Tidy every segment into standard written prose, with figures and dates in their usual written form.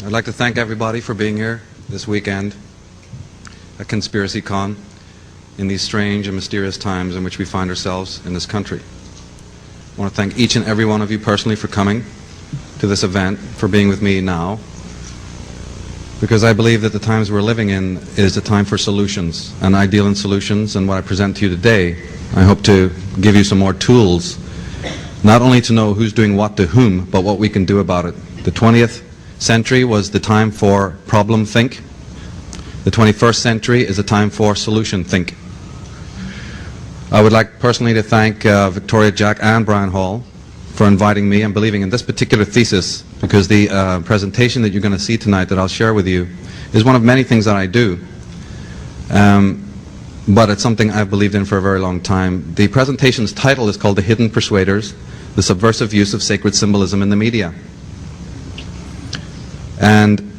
I'd like to thank everybody for being here this weekend at Conspiracy Con in these strange and mysterious times in which we find ourselves in this country. I want to thank each and every one of you personally for coming to this event, for being with me now, because I believe that the times we're living in is a time for solutions, and I deal in solutions, and what I present to you today, I hope to give you some more tools, not only to know who's doing what to whom, but what we can do about it. The 20th century was the time for problem think. The 21st century is a time for solution think. I would like personally to thank Victoria Jack and Brian Hall for inviting me and believing in this particular thesis, because the presentation that you're going to see tonight that I'll share with you is one of many things that I do, but it's something I've believed in for a very long time. The presentation's title is called The Hidden Persuaders, the Subversive Use of Sacred Symbolism in the Media. And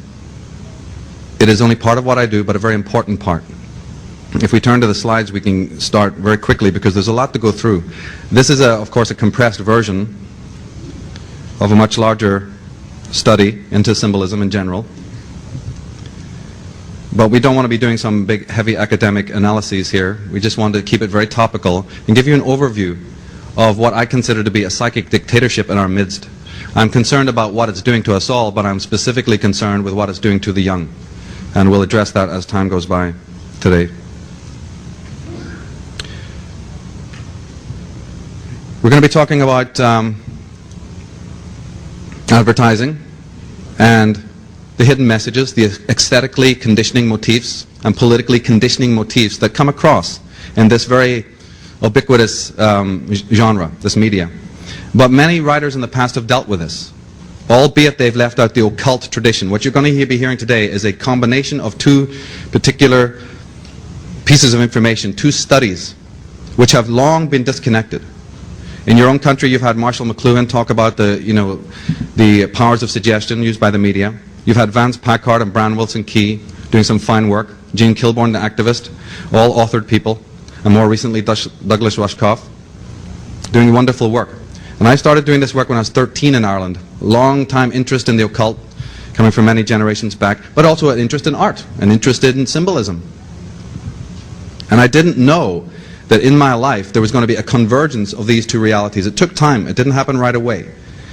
it is only part of what I do, but a very important part. If we turn to the slides, we can start very quickly because there's a lot to go through. This is, of course, a compressed version of a much larger study into symbolism in general. But we don't want to be doing some big, heavy academic analyses here. We just want to keep it very topical and give you an overview of what I consider to be a psychic dictatorship in our midst. I'm concerned about what it's doing to us all, but I'm specifically concerned with what it's doing to the young. And we'll address that as time goes by today. We're going to be talking about advertising and the hidden messages, the aesthetically conditioning motifs and politically conditioning motifs that come across in this very ubiquitous genre, this media. But many writers in the past have dealt with this, albeit they've left out the occult tradition. What you're going to be hearing today is a combination of two particular pieces of information, two studies, which have long been disconnected. In your own country, you've had Marshall McLuhan talk about the powers of suggestion used by the media. You've had Vance Packard and Brian Wilson Key doing some fine work. Gene Kilborn, the activist, all authored people. And more recently, Douglas Rushkoff, doing wonderful work. And I started doing this work when I was 13 in Ireland. Long time interest in the occult, coming from many generations back, but also an interest in art, an interest in symbolism. And I didn't know that in my life there was going to be a convergence of these two realities. It took time. It didn't happen right away.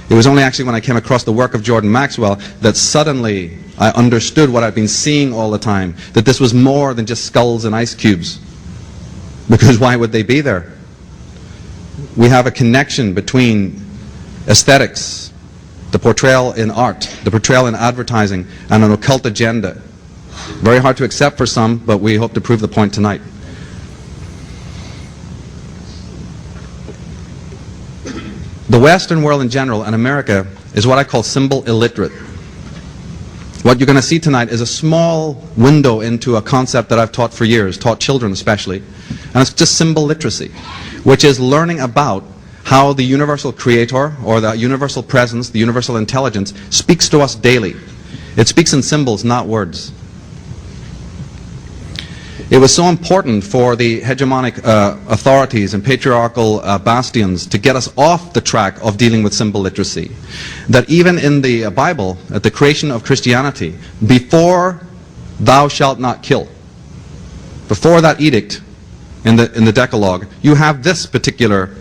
It was only actually when I came across the work of Jordan Maxwell that suddenly I understood what I'd been seeing all the time, that this was more than just skulls and ice cubes. Because why would they be there? We have a connection between aesthetics, the portrayal in art, the portrayal in advertising, and an occult agenda. Very hard to accept for some, but we hope to prove the point tonight. The Western world in general, and America, is what I call symbol illiterate. What you're going to see tonight is a small window into a concept that I've taught for years, taught children especially, and it's just symbol literacy, which is learning about how the universal creator, or the universal presence, the universal intelligence, speaks to us daily. It speaks in symbols, not words. It was so important for the hegemonic authorities and patriarchal bastions to get us off the track of dealing with symbol literacy, that even in the Bible, at the creation of Christianity, before thou shalt not kill, before that edict in the Decalogue, you have this particular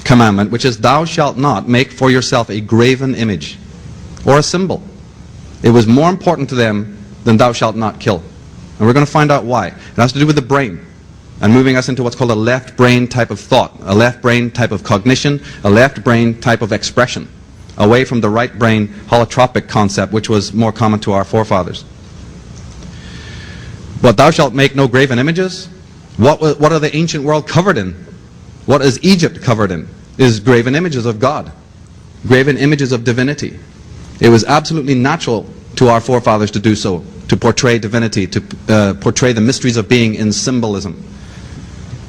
commandment, which is thou shalt not make for yourself a graven image or a symbol. It was more important to them than thou shalt not kill. And we're going to find out why. It has to do with the brain and moving us into what's called a left brain type of thought, a left brain type of cognition, a left brain type of expression, away from the right brain holotropic concept, which was more common to our forefathers. But thou shalt make no graven images. What are the ancient world covered in? What is Egypt covered in? Is graven images of God, graven images of divinity. It was absolutely natural to our forefathers to do so, to portray divinity, to portray the mysteries of being in symbolism.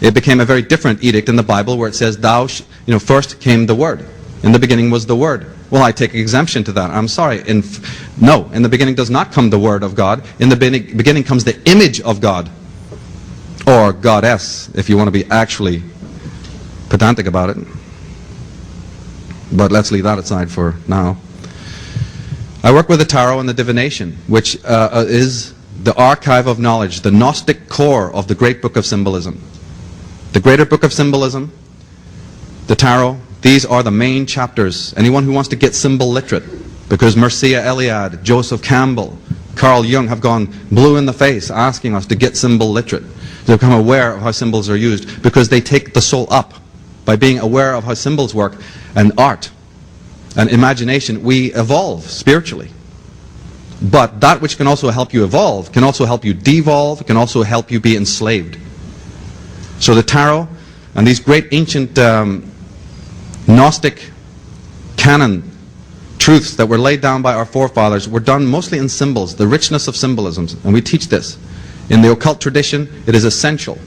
It became a very different edict in the Bible where it says, first came the Word. In the beginning was the Word. Well, I take exemption to that. I'm sorry. No, in the beginning does not come the Word of God. In the beginning comes the image of God. Or goddess, if you want to be actually pedantic about it. But let's leave that aside for now. I work with the tarot and the divination, which is the archive of knowledge, the Gnostic core of the great book of symbolism. The greater book of symbolism, the tarot, these are the main chapters. Anyone who wants to get symbol literate, because Mircea Eliade, Joseph Campbell, Carl Jung have gone blue in the face asking us to get symbol literate, to become aware of how symbols are used, because they take the soul up. By being aware of how symbols work, and art, and imagination, we evolve spiritually. But that which can also help you evolve can also help you devolve, can also help you be enslaved. So the tarot and these great ancient Gnostic canon truths that were laid down by our forefathers were done mostly in symbols, the richness of symbolisms, and we teach this. In the occult tradition, it is essential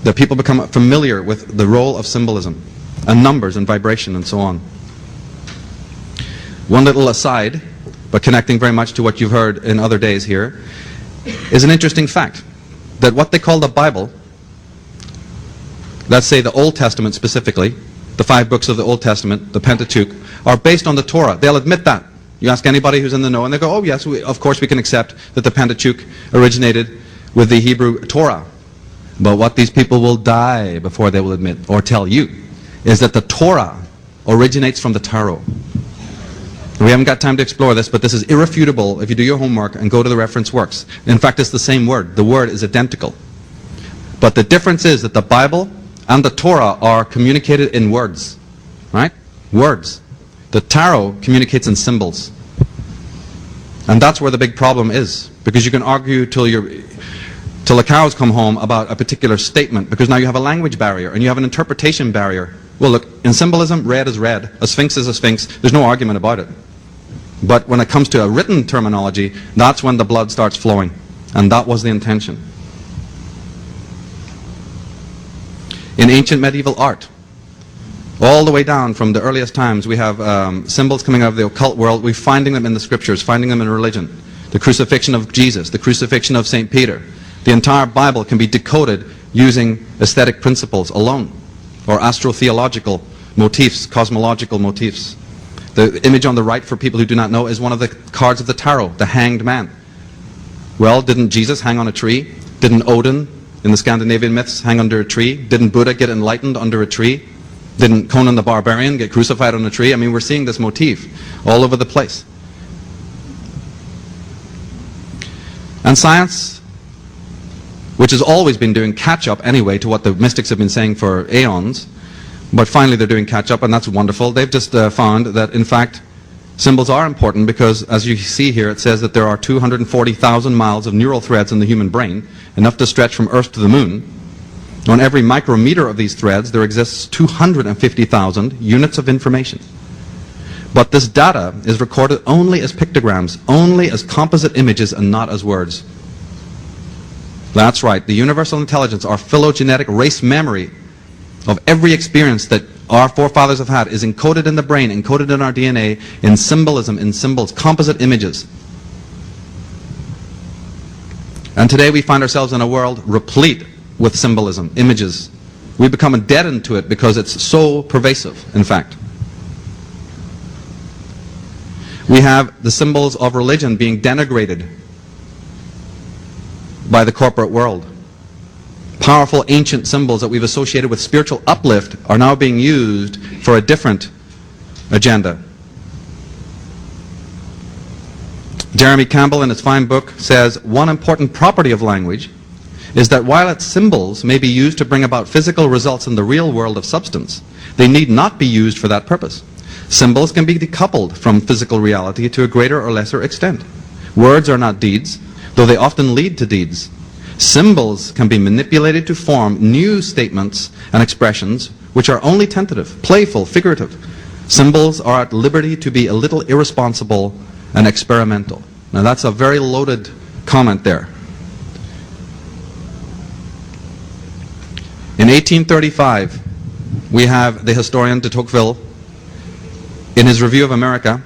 that people become familiar with the role of symbolism and numbers and vibration and so on. One little aside, but connecting very much to what you've heard in other days here, is an interesting fact that what they call the Bible, let's say the Old Testament specifically, the 5 books of the Old Testament, the Pentateuch, are based on the Torah. They'll admit that. You ask anybody who's in the know and they go, oh yes, of course we can accept that the Pentateuch originated with the Hebrew Torah. But what these people will die before they will admit or tell you is that the Torah originates from the tarot. We haven't got time to explore this, but this is irrefutable if you do your homework and go to the reference works. In fact, it's the same word. The word is identical. But the difference is that the Bible and the Torah are communicated in words. Right? Words. The tarot communicates in symbols. And that's where the big problem is. Because you can argue till the cows come home about a particular statement, because now you have a language barrier and you have an interpretation barrier. Well look, in symbolism, red is red, a sphinx is a sphinx, there's no argument about it. But when it comes to a written terminology, that's when the blood starts flowing. And that was the intention. In ancient medieval art, all the way down from the earliest times, we have symbols coming out of the occult world. We're finding them in the scriptures, finding them in religion. The crucifixion of Jesus, the crucifixion of St. Peter. The entire Bible can be decoded using aesthetic principles alone, or astrotheological motifs, cosmological motifs. The image on the right, for people who do not know, is one of the cards of the tarot, the hanged man. Well, didn't Jesus hang on a tree? Didn't Odin, in the Scandinavian myths, hang under a tree? Didn't Buddha get enlightened under a tree? Didn't Conan the Barbarian get crucified on a tree? I mean, we're seeing this motif all over the place. And science, which has always been doing catch-up anyway to what the mystics have been saying for aeons, but finally they're doing catch-up, and that's wonderful. They've just found that, in fact, symbols are important because, as you see here, it says that there are 240,000 miles of neural threads in the human brain, enough to stretch from Earth to the moon. On every micrometer of these threads, there exists 250,000 units of information. But this data is recorded only as pictograms, only as composite images, and not as words. That's right, the universal intelligence, our phylogenetic race memory of every experience that our forefathers have had is encoded in the brain, encoded in our DNA, in symbolism, in symbols, composite images. And today we find ourselves in a world replete with symbolism, images. We become deadened to it because it's so pervasive, in fact. We have the symbols of religion being denigrated by the corporate world. Powerful ancient symbols that we've associated with spiritual uplift are now being used for a different agenda. Jeremy Campbell, in his fine book, says, one important property of language is that while its symbols may be used to bring about physical results in the real world of substance, they need not be used for that purpose. Symbols can be decoupled from physical reality to a greater or lesser extent. Words are not deeds, though they often lead to deeds. Symbols can be manipulated to form new statements and expressions which are only tentative, playful, figurative. Symbols are at liberty to be a little irresponsible and experimental. Now that's a very loaded comment there. In 1835, we have the historian de Tocqueville, in his review of America,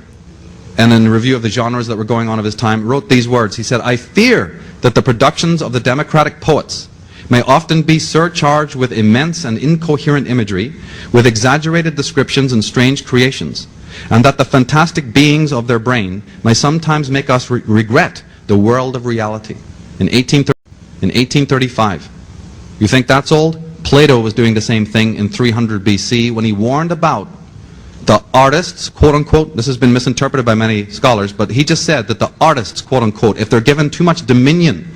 and in a review of the genres that were going on of his time, wrote these words. He said, I fear that the productions of the democratic poets may often be surcharged with immense and incoherent imagery, with exaggerated descriptions and strange creations, and that the fantastic beings of their brain may sometimes make us regret the world of reality. In 1835. You think that's old? Plato was doing the same thing in 300 BC when he warned about the artists, quote unquote, this has been misinterpreted by many scholars, but he just said that the artists, quote unquote, if they're given too much dominion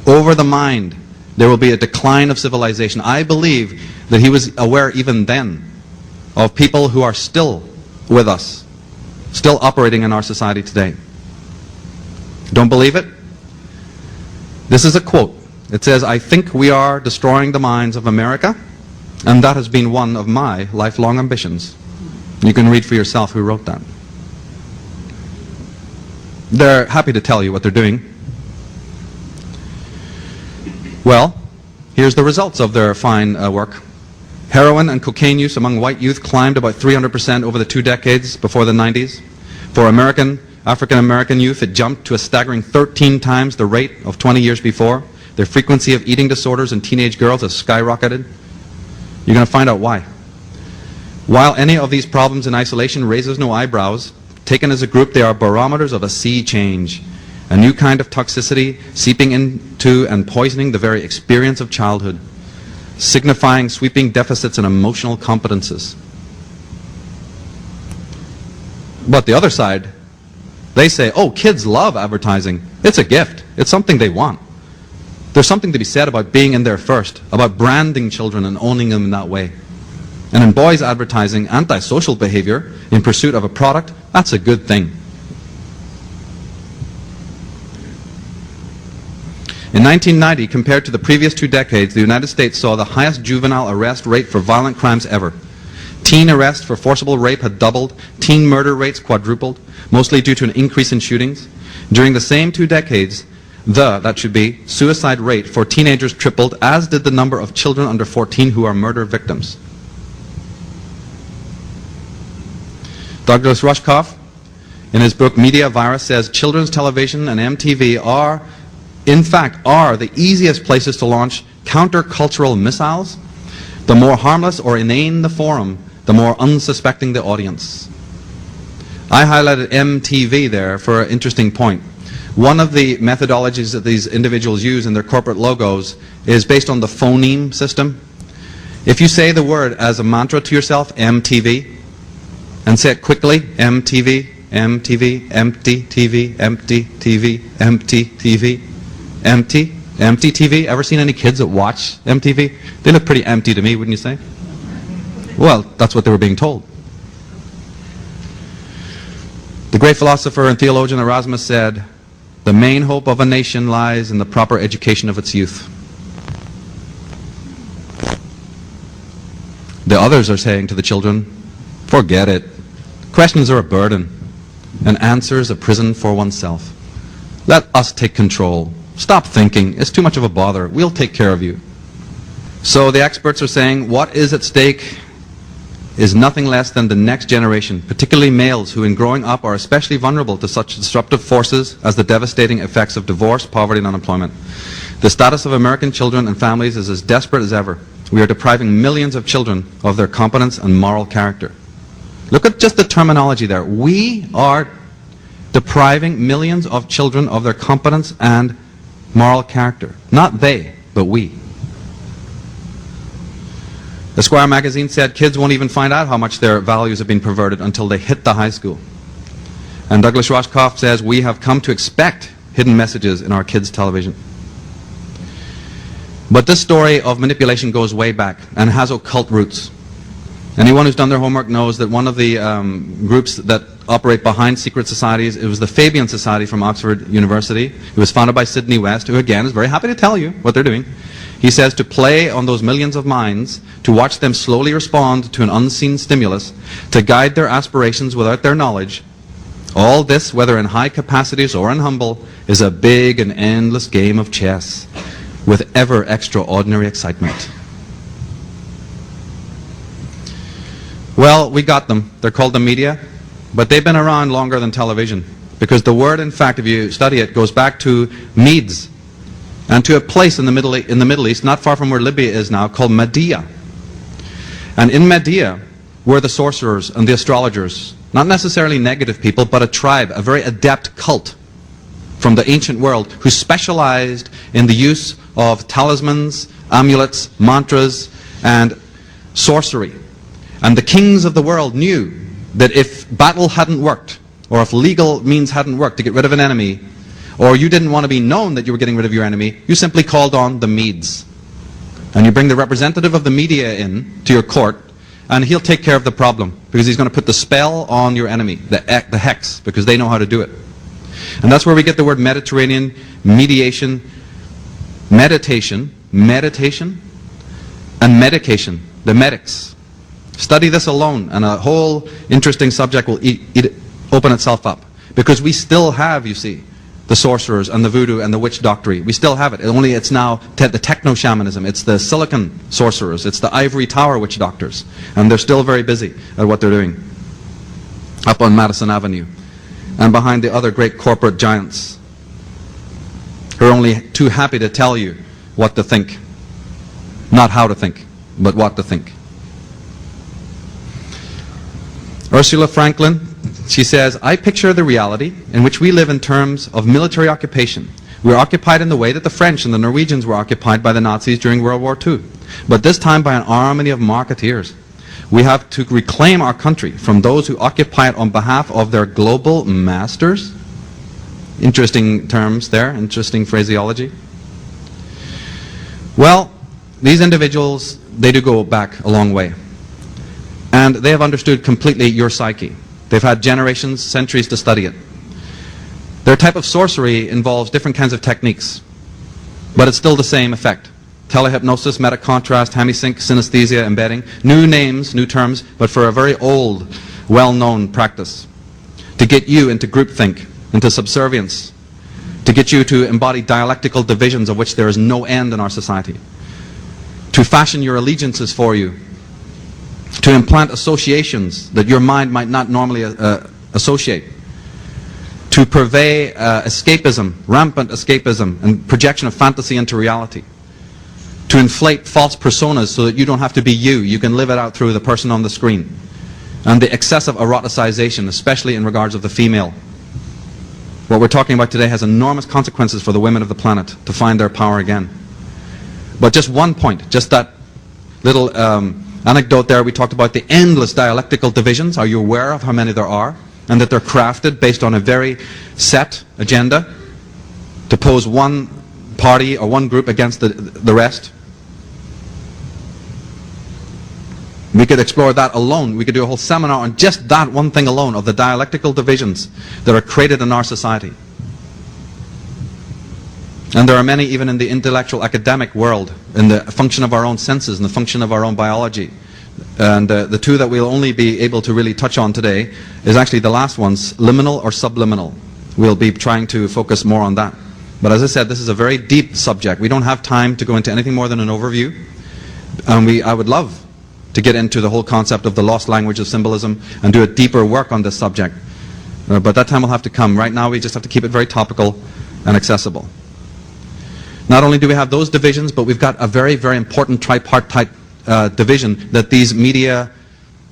over the mind, there will be a decline of civilization. I believe that he was aware even then of people who are still with us, still operating in our society today. Don't believe it? This is a quote. It says, "I think we are destroying the minds of America, and that has been one of my lifelong ambitions." You can read for yourself who wrote that. They're happy to tell you what they're doing. Well, here's the results of their fine work. Heroin and cocaine use among white youth climbed about 300% over the 2 decades before the 90s. For African-American youth, it jumped to a staggering 13 times the rate of 20 years before. The frequency of eating disorders in teenage girls has skyrocketed. You're going to find out why. While any of these problems in isolation raises no eyebrows, taken as a group, they are barometers of a sea change, a new kind of toxicity seeping into and poisoning the very experience of childhood, signifying sweeping deficits in emotional competences. But the other side, they say, oh, kids love advertising. It's a gift. It's something they want. There's something to be said about being in there first, about branding children and owning them in that way. And in boys advertising antisocial behavior in pursuit of a product, that's a good thing. In 1990, compared to the previous 2 decades, the United States saw the highest juvenile arrest rate for violent crimes ever. Teen arrests for forcible rape had doubled, teen murder rates quadrupled, mostly due to an increase in shootings. During the same 2 decades, that should be, suicide rate for teenagers tripled, as did the number of children under 14 who are murder victims. Douglas Rushkoff, in his book Media Virus, says children's television and MTV are, in fact, the easiest places to launch countercultural missiles. The more harmless or inane the forum, the more unsuspecting the audience. I highlighted MTV there for an interesting point. One of the methodologies that these individuals use in their corporate logos is based on the phoneme system. If you say the word as a mantra to yourself, MTV, and say it quickly, MTV, MTV, empty TV, empty TV, empty TV, empty, empty TV. Ever seen any kids that watch MTV? They look pretty empty to me, wouldn't you say? Well, that's what they were being told. The great philosopher and theologian Erasmus said, "The main hope of a nation lies in the proper education of its youth." The others are saying to the children, forget it. Questions are a burden, and answers a prison for oneself. Let us take control. Stop thinking. It's too much of a bother. We'll take care of you. So the experts are saying what is at stake is nothing less than the next generation, particularly males who in growing up are especially vulnerable to such disruptive forces as the devastating effects of divorce, poverty, and unemployment. The status of American children and families is as desperate as ever. We are depriving millions of children of their competence and moral character. Look at just the terminology there. We are depriving millions of children of their competence and moral character. Not they, but we. Esquire magazine said kids won't even find out how much their values have been perverted until they hit the high school. And Douglas Rushkoff says we have come to expect hidden messages in our kids' television. But this story of manipulation goes way back and has occult roots. Anyone who's done their homework knows that one of the groups that operate behind secret societies, it was the Fabian Society from Oxford University. It was founded by Sidney West, who again is very happy to tell you what they're doing. He says to play on those millions of minds, to watch them slowly respond to an unseen stimulus, to guide their aspirations without their knowledge. All this, whether in high capacities or in humble, is a big and endless game of chess with ever extraordinary excitement. Well, we got them. They're called the media, but they've been around longer than television, because the word, in fact, if you study it, goes back to Medes and to a place in the Middle East, not far from where Libya is now, called Media. And in Media were the sorcerers and the astrologers Not necessarily negative people, but a tribe, a very adept cult from the ancient world who specialized in the use of talismans, amulets, mantras, and sorcery. And the kings of the world knew that if battle hadn't worked, or if legal means hadn't worked to get rid of an enemy, or you didn't want to be known that you were getting rid of your enemy, you simply called on the Medes. And you bring the representative of the media in to your court, and he'll take care of the problem, because he's going to put the spell on your enemy, the hex, because they know how to do it. And that's where we get the word Mediterranean, mediation, meditation, and medication, the medics. Study this alone, and a whole interesting subject will open itself up. Because we still have, you see, the sorcerers and the voodoo and the witch doctrine. We still have it. Only it's now the techno-shamanism. It's the silicon sorcerers. It's the ivory tower witch doctors. And they're still very busy at what they're doing up on Madison Avenue and behind the other great corporate giants who are only too happy to tell you what to think. Not how to think, but what to think. Ursula Franklin, she says, I picture the reality in which we live in terms of military occupation. We are occupied in the way that the French and the Norwegians were occupied by the Nazis during World War II, but this time by an army of marketeers. We have to reclaim our country from those who occupy it on behalf of their global masters. Interesting terms there, interesting phraseology. Well, these individuals, they do go back a long way. And they have understood completely your psyche. They've had generations, centuries to study it. Their type of sorcery involves different kinds of techniques, but it's still the same effect. Telehypnosis, metacontrast, hemisync, synesthesia, embedding. New names, new terms, but for a very old, well-known practice. To get you into groupthink, into subservience. To get you to embody dialectical divisions of which there is no end in our society. To fashion your allegiances for you. To implant associations that your mind might not normally associate. To purvey escapism, rampant escapism, and projection of fantasy into reality. To inflate false personas so that you don't have to be you. You can live it out through the person on the screen. And the excessive eroticization, especially in regards of the female. What we're talking about today has enormous consequences for the women of the planet to find their power again. But just one point, just that little anecdote there, we talked about the endless dialectical divisions. Are you aware of how many there are? And that they're crafted based on a very set agenda to pose one party or one group against the rest. We could explore that alone. We could do a whole seminar on just that one thing alone, of the dialectical divisions that are created in our society. And there are many even in the intellectual academic world, in the function of our own senses and the function of our own biology. And the two that we'll only be able to really touch on today is actually the last ones, liminal or subliminal. We'll be trying to focus more on that. But as I said, this is a very deep subject. We don't have time to go into anything more than an overview. And I would love to get into the whole concept of the lost language of symbolism and do a deeper work on this subject. But that time will have to come. Right now we just have to keep it very topical and accessible. Not only do we have those divisions, but we've got a very, very important tripartite division that these media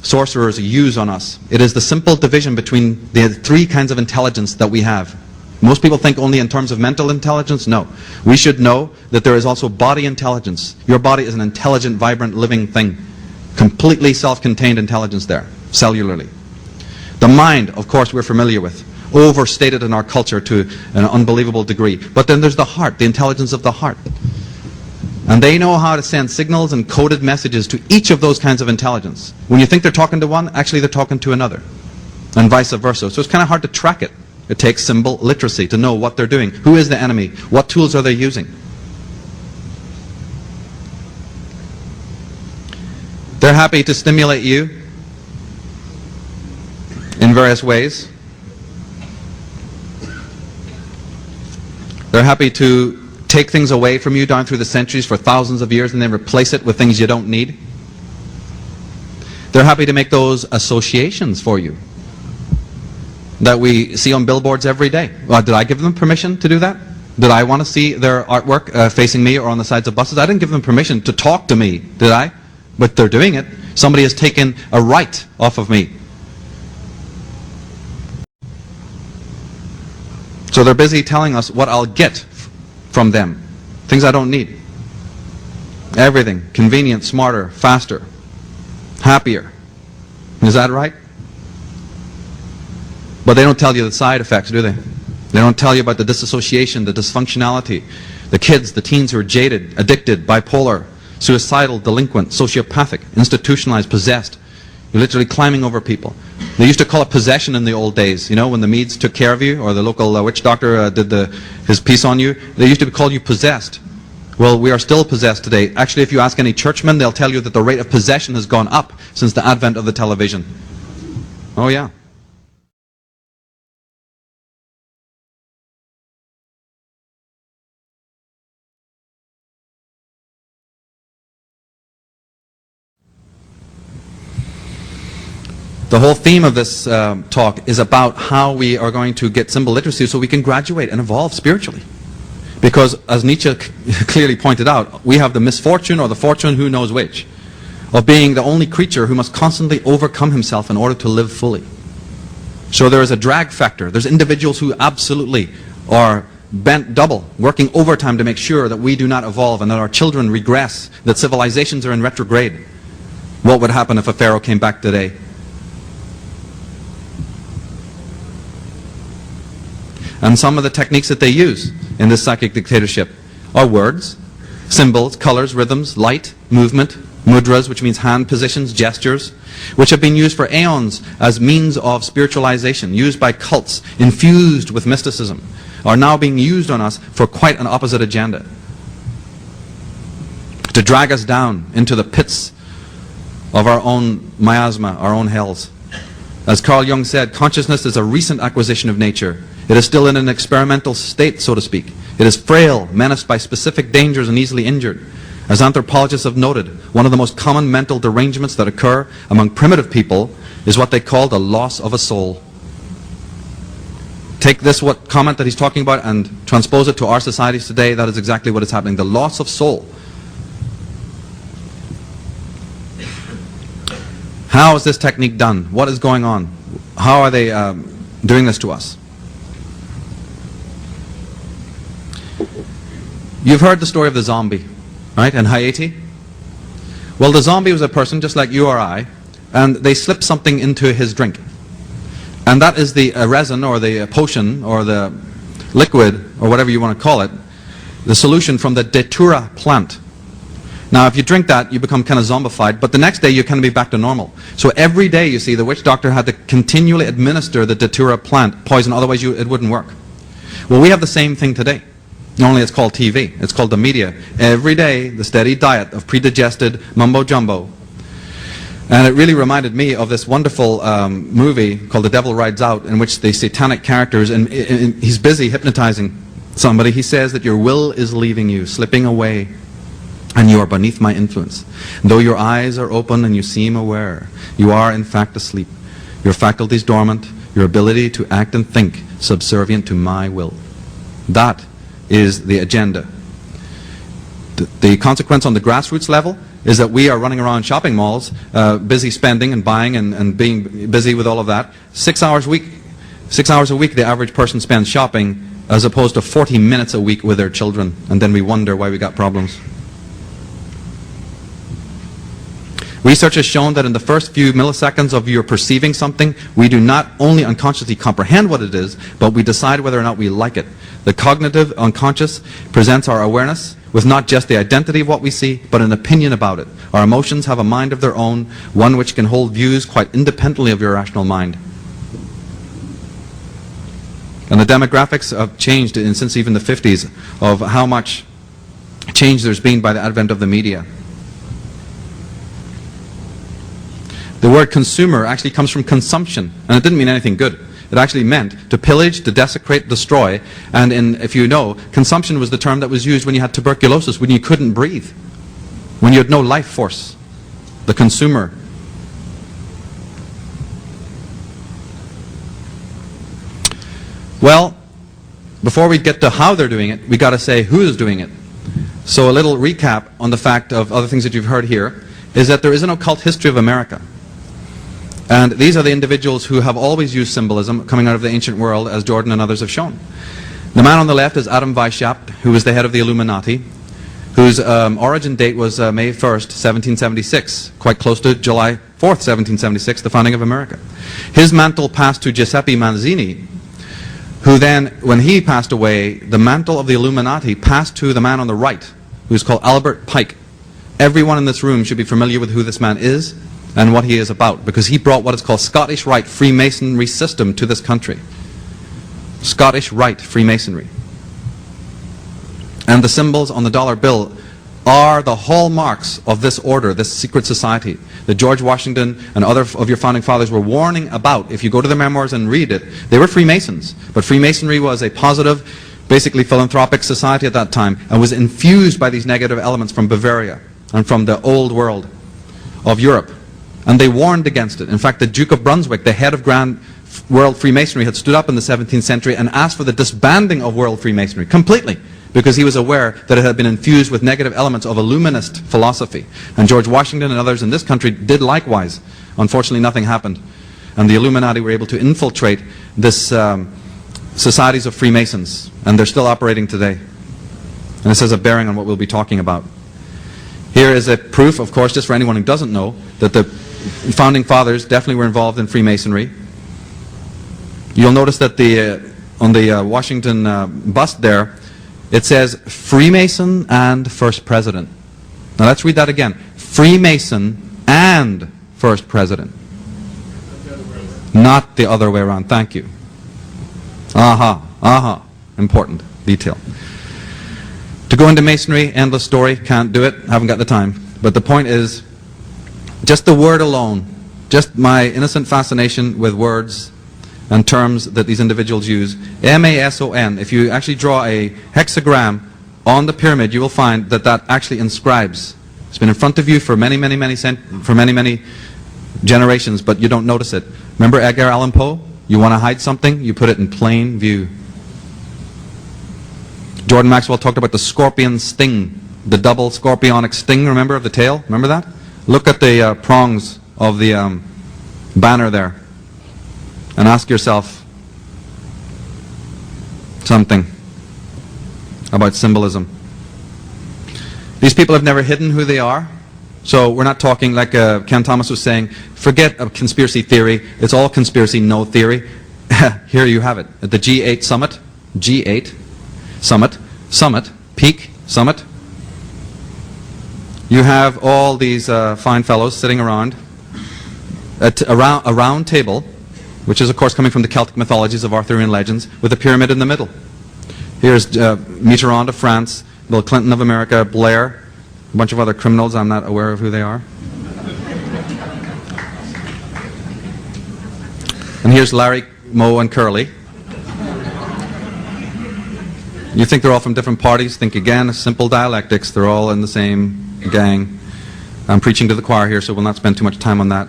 sorcerers use on us. It is the simple division between the three kinds of intelligence that we have. Most people think only in terms of mental intelligence. No. We should know that there is also body intelligence. Your body is an intelligent, vibrant, living thing. Completely self-contained intelligence there, cellularly. The mind, of course, we're familiar with. Overstated in our culture to an unbelievable degree. But then there's the heart, the intelligence of the heart. And they know how to send signals and coded messages to each of those kinds of intelligence. When you think they're talking to one, actually they're talking to another. And vice versa. So it's kind of hard to track it. It takes symbol literacy to know what they're doing. Who is the enemy? What tools are they using? They're happy to stimulate you in various ways. They're happy to take things away from you down through the centuries for thousands of years and then replace it with things you don't need. They're happy to make those associations for you that we see on billboards every day. Well, did I give them permission to do that? Did I want to see their artwork facing me or on the sides of buses? I didn't give them permission to talk to me, did I? But they're doing it. Somebody has taken a right off of me. So they're busy telling us what I'll get from them. Things I don't need. Everything. Convenient, smarter, faster, happier. Is that right? But they don't tell you the side effects, do they? They don't tell you about the disassociation, the dysfunctionality, the kids, the teens who are jaded, addicted, bipolar, suicidal, delinquent, sociopathic, institutionalized, possessed. You're literally climbing over people. They used to call it possession in the old days, you know, when the Meads took care of you, or the local witch doctor did his piece on you. They used to call you possessed. Well, we are still possessed today. Actually, if you ask any churchmen, they'll tell you that the rate of possession has gone up since the advent of the television. Oh yeah. The whole theme of this talk is about how we are going to get symbol literacy so we can graduate and evolve spiritually. Because, as Nietzsche clearly pointed out, we have the misfortune, or the fortune, who knows which, of being the only creature who must constantly overcome himself in order to live fully. So there is a drag factor. There's individuals who absolutely are bent double, working overtime to make sure that we do not evolve and that our children regress, that civilizations are in retrograde. What would happen if a pharaoh came back today? And some of the techniques that they use in this psychic dictatorship are words, symbols, colors, rhythms, light, movement, mudras, which means hand positions, gestures, which have been used for aeons as means of spiritualization, used by cults, infused with mysticism, are now being used on us for quite an opposite agenda. To drag us down into the pits of our own miasma, our own hells. As Carl Jung said, consciousness is a recent acquisition of nature. It is still in an experimental state, so to speak. It is frail, menaced by specific dangers and easily injured. As anthropologists have noted, one of the most common mental derangements that occur among primitive people is what they call the loss of a soul. Take this comment that he's talking about and transpose it to our societies today. That is exactly what is happening. The loss of soul. How is this technique done? What is going on? How are they doing this to us? You've heard the story of the zombie, right, in Haiti? Well, the zombie was a person just like you or I, and they slipped something into his drink. And that is the resin, or the potion, or the liquid, or whatever you want to call it, the solution from the datura plant. Now, if you drink that, you become kind of zombified, but the next day you kind of be back to normal. So every day, you see, the witch doctor had to continually administer the datura plant poison, otherwise it wouldn't work. Well, we have the same thing today. Only it's called TV. It's called the media. Every day, the steady diet of predigested mumbo-jumbo. And it really reminded me of this wonderful movie called The Devil Rides Out, in which the satanic characters, and he's busy hypnotizing somebody. He says that your will is leaving you, slipping away, and you are beneath my influence. Though your eyes are open and you seem aware, you are in fact asleep. Your faculties dormant, your ability to act and think subservient to my will. That is the agenda. The consequence on the grassroots level is that we are running around shopping malls, busy spending and buying and being busy with all of that. 6 hours a week. 6 hours a week the average person spends shopping, as opposed to 40 minutes a week with their children, and then we wonder why we got problems. Research has shown that in the first few milliseconds of your perceiving something, we do not only unconsciously comprehend what it is, but we decide whether or not we like it. The cognitive unconscious presents our awareness with not just the identity of what we see, but an opinion about it. Our emotions have a mind of their own, one which can hold views quite independently of your rational mind. And the demographics have changed since even the 50s of how much change there's been by the advent of the media. The word consumer actually comes from consumption, and it didn't mean anything good. It actually meant to pillage, to desecrate, destroy, and if you know, consumption was the term that was used when you had tuberculosis, when you couldn't breathe, when you had no life force. The consumer. Well, before we get to how they're doing it, we got to say who is doing it. So a little recap on the fact of other things that you've heard here is that there is an occult history of America. And these are the individuals who have always used symbolism coming out of the ancient world, as Jordan and others have shown. The man on the left is Adam Weishaupt, who was the head of the Illuminati, whose origin date was May 1st, 1776, quite close to July 4th, 1776, the founding of America. His mantle passed to Giuseppe Mazzini, who then, when he passed away, the mantle of the Illuminati passed to the man on the right, who's called Albert Pike. Everyone in this room should be familiar with who this man is and what he is about, because he brought what is called Scottish Rite Freemasonry system to this country. Scottish Rite Freemasonry. And the symbols on the dollar bill are the hallmarks of this order, this secret society that George Washington and other of your founding fathers were warning about. If you go to the memoirs and read it, they were Freemasons, but Freemasonry was a positive, basically philanthropic society at that time, and was infused by these negative elements from Bavaria and from the old world of Europe. And they warned against it. In fact, the Duke of Brunswick, the head of Grand World Freemasonry, had stood up in the 17th century and asked for the disbanding of World Freemasonry completely, because he was aware that it had been infused with negative elements of Illuminist philosophy. And George Washington and others in this country did likewise. Unfortunately, nothing happened. And the Illuminati were able to infiltrate this societies of Freemasons, and they're still operating today. And this has a bearing on what we'll be talking about. Here is a proof, of course, just for anyone who doesn't know, that the founding fathers definitely were involved in Freemasonry. You'll notice that on the Washington bust there, it says Freemason and First President. Now let's read that again. Freemason and First President. Not the other way around. Thank you. Important detail. To go into Masonry, endless story, can't do it, haven't got the time. But the point is, just the word alone, just my innocent fascination with words and terms that these individuals use. M-A-S-O-N. If you actually draw a hexagram on the pyramid, you will find that that actually inscribes. It's been in front of you for many generations, but you don't notice it. Remember Edgar Allan Poe? You want to hide something, you put it in plain view. Jordan Maxwell talked about the scorpion sting, the double scorpionic sting, remember, of the tail? Remember that? Look at the prongs of the banner there. And ask yourself something about symbolism. These people have never hidden who they are. So we're not talking like Ken Thomas was saying, forget a conspiracy theory, it's all conspiracy, no theory. Here you have it. At the G8 summit, G8 summit, peak, summit, you have all these fine fellows sitting around a round table, which is of course coming from the Celtic mythologies of Arthurian legends, with a pyramid in the middle. Here's Mitterrand of France, Bill Clinton of America, Blair, a bunch of other criminals, I'm not aware of who they are. And here's Larry, Moe, and Curly. You think they're all from different parties? Think again, simple dialectics, they're all in the same gang. I'm preaching to the choir here, so we'll not spend too much time on that.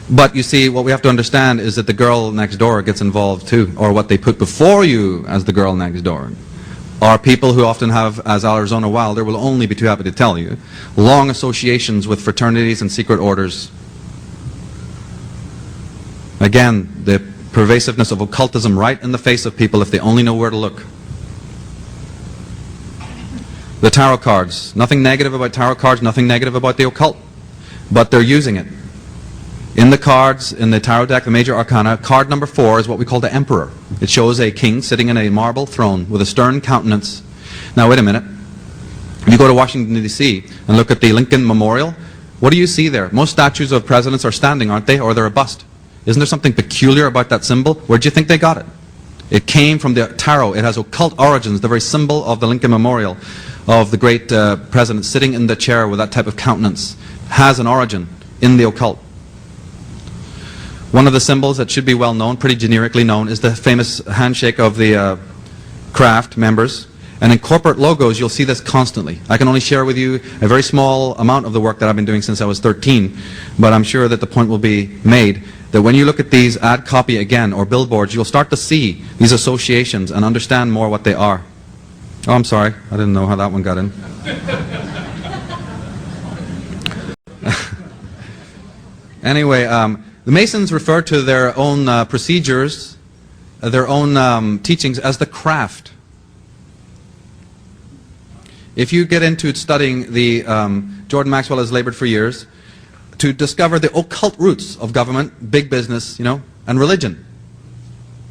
But you see, what we have to understand is that the girl next door gets involved too, or what they put before you as the girl next door. Are people who often have, as Arizona Wilder will only be too happy to tell you, long associations with fraternities and secret orders. Again, the pervasiveness of occultism right in the face of people if they only know where to look. The tarot cards. Nothing negative about tarot cards, nothing negative about the occult, but they're using it. In the cards, in the tarot deck, the major arcana, card number 4 is what we call the Emperor. It shows a king sitting in a marble throne with a stern countenance. Now wait a minute. If you go to Washington, D.C. and look at the Lincoln Memorial, what do you see there? Most statues of presidents are standing, aren't they? Or they're a bust. Isn't there something peculiar about that symbol? Where do you think they got it? It came from the tarot. It has occult origins. The very symbol of the Lincoln Memorial of the great president sitting in the chair with that type of countenance has an origin in the occult. One of the symbols that should be well known, pretty generically known, is the famous handshake of the craft members. And in corporate logos, you'll see this constantly. I can only share with you a very small amount of the work that I've been doing since I was 13, but I'm sure that the point will be made that when you look at these ad copy again, or billboards, you'll start to see these associations and understand more what they are. Oh, I'm sorry. I didn't know how that one got in. Anyway, the Masons refer to their own procedures their own teachings as the craft. If you get into studying the, Jordan Maxwell has labored for years to discover the occult roots of government, big business, and religion.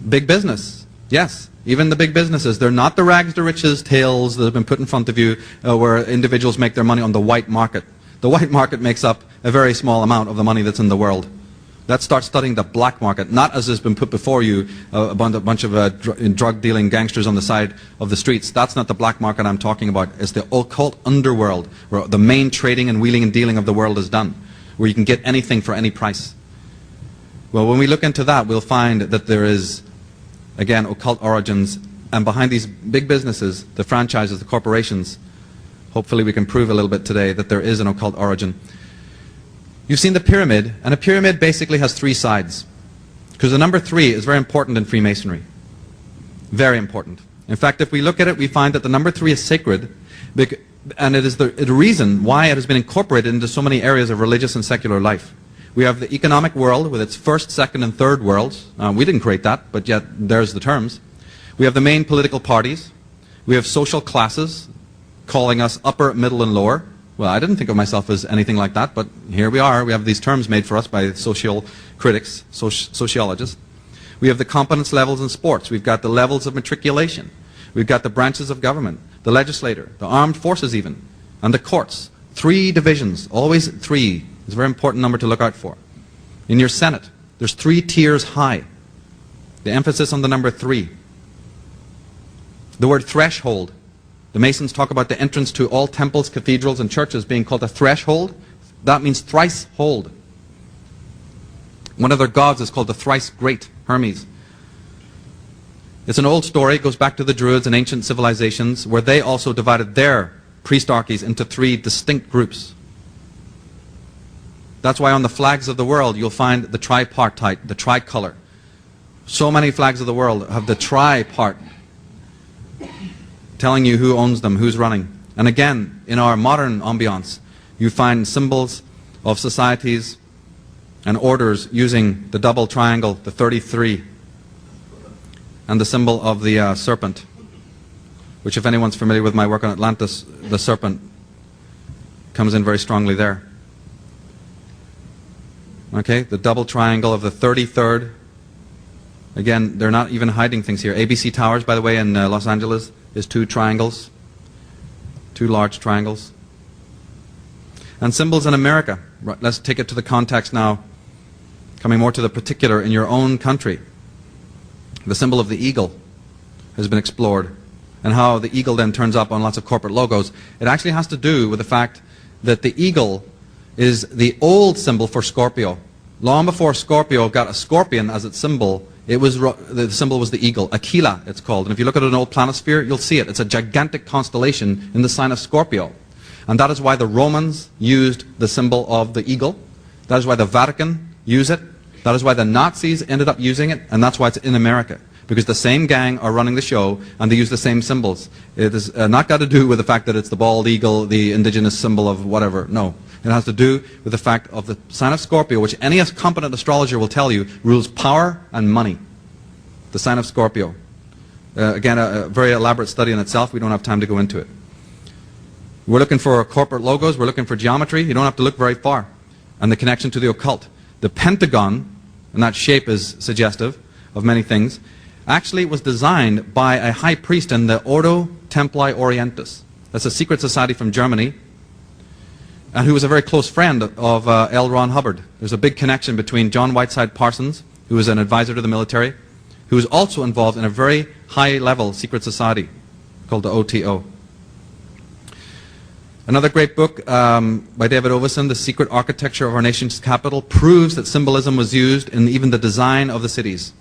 Big business, yes. Even the big businesses, they're not the rags to riches tales that have been put in front of you where individuals make their money on the white market. The white market makes up a very small amount of the money that's in the world. Let's start studying the black market, not as has been put before you, a bunch of drug-dealing gangsters on the side of the streets. That's not the black market I'm talking about. It's the occult underworld, where the main trading and wheeling and dealing of the world is done, where you can get anything for any price. Well, when we look into that, we'll find that there is, again, occult origins, and behind these big businesses, the franchises, the corporations, hopefully we can prove a little bit today that there is an occult origin. You've seen the pyramid, and a pyramid basically has three sides. Because the number 3 is very important in Freemasonry. Very important. In fact, if we look at it, we find that the number 3 is sacred, and it is the reason why it has been incorporated into so many areas of religious and secular life. We have the economic world with its first, second, and third worlds. We didn't create that, but yet there's the terms. We have the main political parties. We have social classes, calling us upper, middle, and lower. Well, I didn't think of myself as anything like that, but here we are. We have these terms made for us by social critics, sociologists. We have the competence levels in sports. We've got the levels of matriculation. We've got the branches of government, the legislature, the armed forces even, and the courts. 3 divisions, always 3. It's a very important number to look out for. In your Senate, there's 3 tiers high. The emphasis on the number 3. The word threshold. The Masons talk about the entrance to all temples, cathedrals, and churches being called a threshold. That means thrice hold. One of their gods is called the thrice great, Hermes. It's an old story. It goes back to the Druids and ancient civilizations where they also divided their priestarchies into 3 distinct groups. That's why on the flags of the world you'll find the tripartite, the tricolor. So many flags of the world have the tri-part, telling you who owns them, who's running. And again, in our modern ambiance, you find symbols of societies and orders using the double triangle, the 33, and the symbol of the serpent, which if anyone's familiar with my work on Atlantis, the serpent comes in very strongly there. Okay, the double triangle of the 33rd. Again, they're not even hiding things here. ABC Towers, by the way, in Los Angeles is 2 triangles, 2 large triangles. And symbols in America. Right, let's take it to the context now, coming more to the particular in your own country. The symbol of the eagle has been explored, and how the eagle then turns up on lots of corporate logos. It actually has to do with the fact that the eagle is the old symbol for Scorpio. Long before Scorpio got a scorpion as its symbol, the symbol was the eagle. Aquila, it's called. And if you look at an old planisphere, you'll see it. It's a gigantic constellation in the sign of Scorpio. And that is why the Romans used the symbol of the eagle. That is why the Vatican used it. That is why the Nazis ended up using it. And that's why it's in America. Because the same gang are running the show, and they use the same symbols. It is not got to do with the fact that it's the bald eagle, the indigenous symbol of whatever. No. It has to do with the fact of the sign of Scorpio, which any competent astrologer will tell you rules power and money. The sign of Scorpio. Again, a very elaborate study in itself. We don't have time to go into it. We're looking for corporate logos. We're looking for geometry. You don't have to look very far. And the connection to the occult. The pentagon, and that shape is suggestive of many things, actually was designed by a high priest in the Ordo Templi Orientis. That's a secret society from Germany, and who was a very close friend of L. Ron Hubbard. There's a big connection between John Whiteside Parsons, who was an advisor to the military, who was also involved in a very high-level secret society called the OTO. Another great book by David Oveson, The Secret Architecture of Our Nation's Capital, proves that symbolism was used in even the design of the cities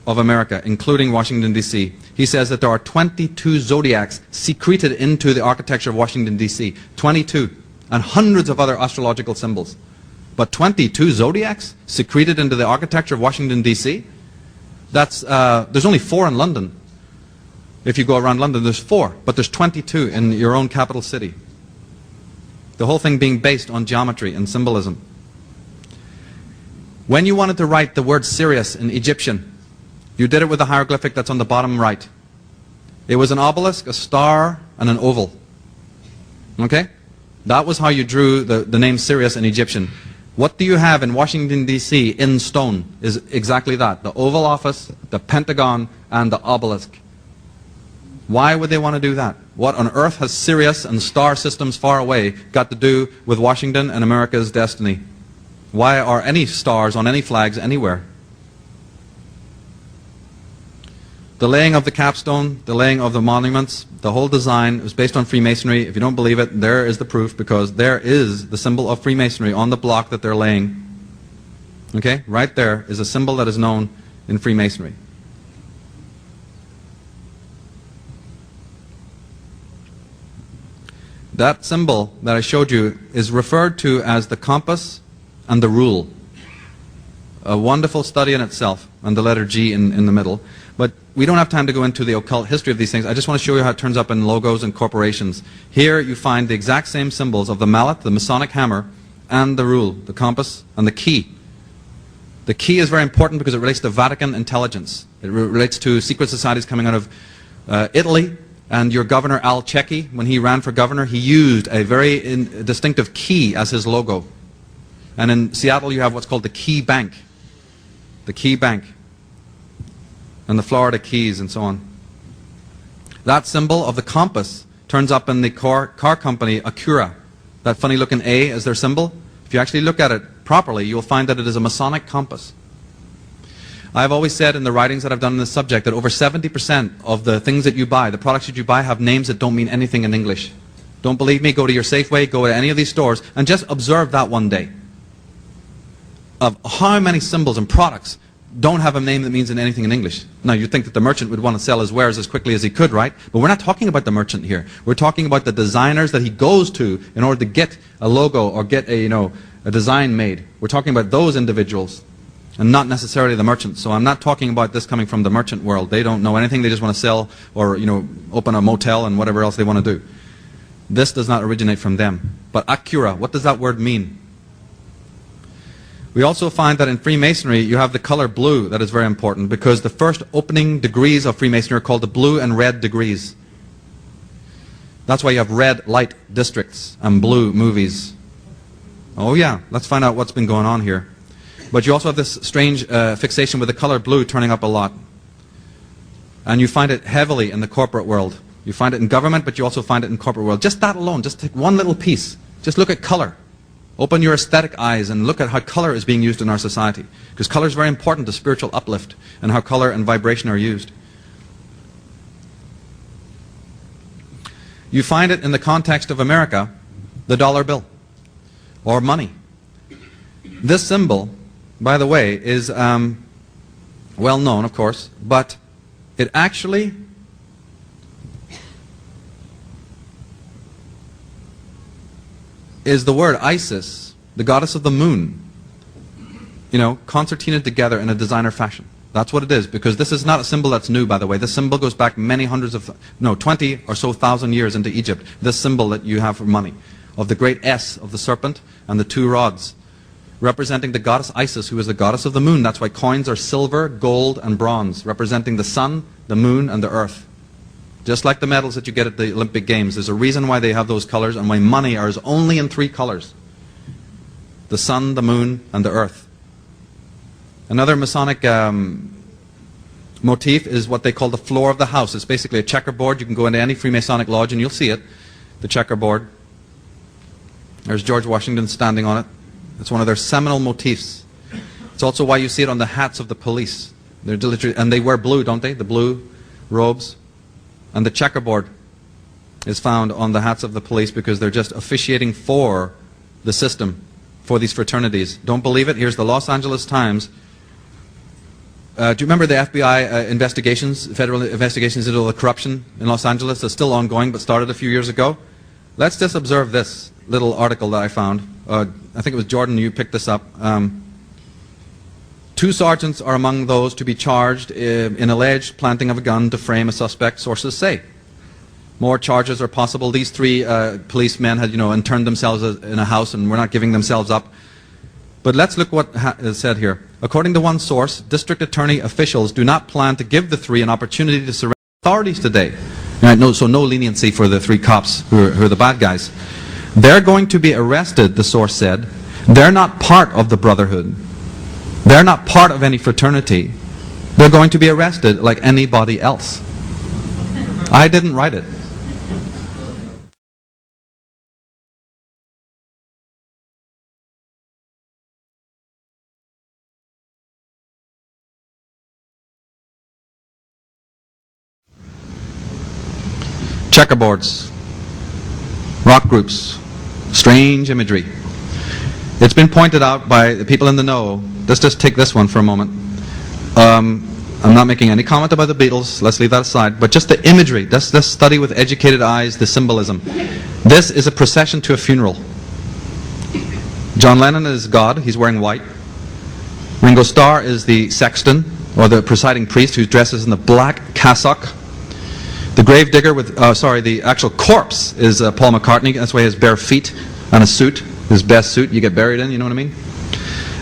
of America, including Washington, D.C. He says that there are 22 zodiacs secreted into the architecture of Washington, D.C. 22. And hundreds of other astrological symbols. But 22 zodiacs secreted into the architecture of Washington, D.C.? There's only 4 in London. If you go around London, there's 4. But there's 22 in your own capital city. The whole thing being based on geometry and symbolism. When you wanted to write the word Sirius in Egyptian, You did it with the hieroglyphic that's on the bottom right. It was an obelisk, a star, and an oval. Okay? That was how you drew the name Sirius in Egyptian. What do you have in Washington, D.C. in stone is exactly that. The Oval Office, the Pentagon, and the obelisk. Why would they want to do that? What on earth has Sirius and star systems far away got to do with Washington and America's destiny? Why are any stars on any flags anywhere? The laying of the capstone, the laying of the monuments, the whole design is based on Freemasonry. If you don't believe it, there is the proof, because there is the symbol of Freemasonry on the block that they're laying. Okay? Right there is a symbol that is known in Freemasonry. That symbol that I showed you is referred to as the compass and the rule. A wonderful study in itself, and the letter G in the middle. But we don't have time to go into the occult history of these things. I just want to show you how it turns up in logos and corporations. Here you find the exact same symbols of the mallet, the Masonic hammer, and the rule, the compass, and the key. The key is very important because it relates to Vatican intelligence. It relates to secret societies coming out of Italy. And your governor, Al Cecchi, when he ran for governor, he used a very distinctive key as his logo. And in Seattle, you have what's called the Key Bank. The Key Bank. And the Florida Keys and so on. That symbol of the compass turns up in the car company Acura. That funny looking A is their symbol. If you actually look at it properly, you'll find that it is a Masonic compass. I've always said in the writings that I've done on this subject that over 70% of the things that you buy, the products that you buy, have names that don't mean anything in English. Don't believe me? Go to your Safeway, go to any of these stores, and just observe that one day. Of how many symbols and products don't have a name that means anything in English. Now, you'd think that the merchant would want to sell his wares as quickly as he could, right? But we're not talking about the merchant here. We're talking about the designers that he goes to in order to get a logo or get a design made. We're talking about those individuals and not necessarily the merchants. So I'm not talking about this coming from the merchant world. They don't know anything. They just want to sell or open a motel and whatever else they want to do. This does not originate from them. But Acura, what does that word mean? We also find that in Freemasonry you have the color blue. That is very important because the first opening degrees of Freemasonry are called the blue and red degrees. That's why you have red light districts and blue movies. Oh yeah, let's find out what's been going on here. But you also have this strange fixation with the color blue turning up a lot. And you find it heavily in the corporate world. You find it in government, but you also find it in corporate world. Just that alone, just take one little piece. Just look at color. Open your aesthetic eyes and look at how color is being used in our society. Because color is very important to spiritual uplift and how color and vibration are used. You find it in the context of America, the dollar bill, or money. This symbol, by the way, is well known, of course, but it actually is the word Isis, the goddess of the moon, concertinaed together in a designer fashion. That's what it is, because this is not a symbol that's new, by the way. This symbol goes back many hundreds of, 20 or so thousand years into Egypt. This symbol that you have for money, of the great S of the serpent and the two rods, representing the goddess Isis, who is the goddess of the moon. That's why coins are silver, gold, and bronze, representing the sun, the moon, and the earth. Just like the medals that you get at the Olympic Games. There's a reason why they have those colors and why money is only in 3 colors. The sun, the moon, and the earth. Another Masonic motif is what they call the floor of the house. It's basically a checkerboard. You can go into any Freemasonic lodge and you'll see it. The checkerboard. There's George Washington standing on it. It's one of their seminal motifs. It's also why you see it on the hats of the police. They're literally, and they wear blue, don't they? The blue robes. And the checkerboard is found on the hats of the police because they're just officiating for the system, for these fraternities. Don't believe it? Here's the Los Angeles Times. Do you remember the FBI investigations, federal investigations into the corruption in Los Angeles? They're still ongoing, but started a few years ago. Let's just observe this little article that I found. I think it was Jordan, you picked this up. 2 sergeants are among those to be charged in alleged planting of a gun to frame a suspect, sources say. More charges are possible. These 3 policemen had, interned themselves in a house and were not giving themselves up. But let's look what is said here. According to one source, district attorney officials do not plan to give the three an opportunity to surrender authorities today. Right, so no leniency for the three cops who are the bad guys. They're going to be arrested, the source said. They're not part of the brotherhood. They're not part of any fraternity. They're going to be arrested like anybody else. I didn't write it. Checkerboards, rock groups, strange imagery. It's been pointed out by the people in the know. Let's just take this one for a moment. I'm not making any comment about the Beatles, let's leave that aside, but just the imagery, let's study with educated eyes the symbolism. This is a procession to a funeral. John Lennon is God, he's wearing white. Ringo Starr is the sexton, or the presiding priest, who dresses in the black cassock. The gravedigger the actual corpse is Paul McCartney, that's why he has bare feet and a suit, his best suit you get buried in, you know what I mean?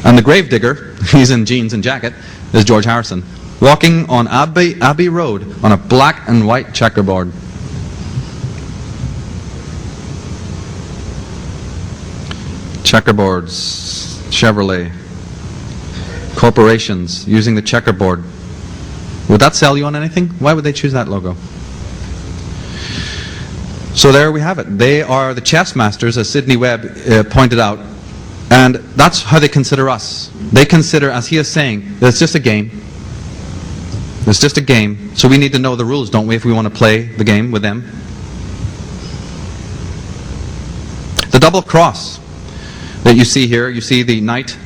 And the gravedigger, he's in jeans and jacket, is George Harrison, walking on Abbey Road on a black and white checkerboard. Checkerboards, Chevrolet, corporations using the checkerboard. Would that sell you on anything? Why would they choose that logo? So there we have it. They are the chess masters, as Sidney Webb pointed out, and that's how they consider us. They consider, as he is saying, that it's just a game. It's just a game, so we need to know the rules, don't we, if we want to play the game with them. The double cross that you see here, you see the knight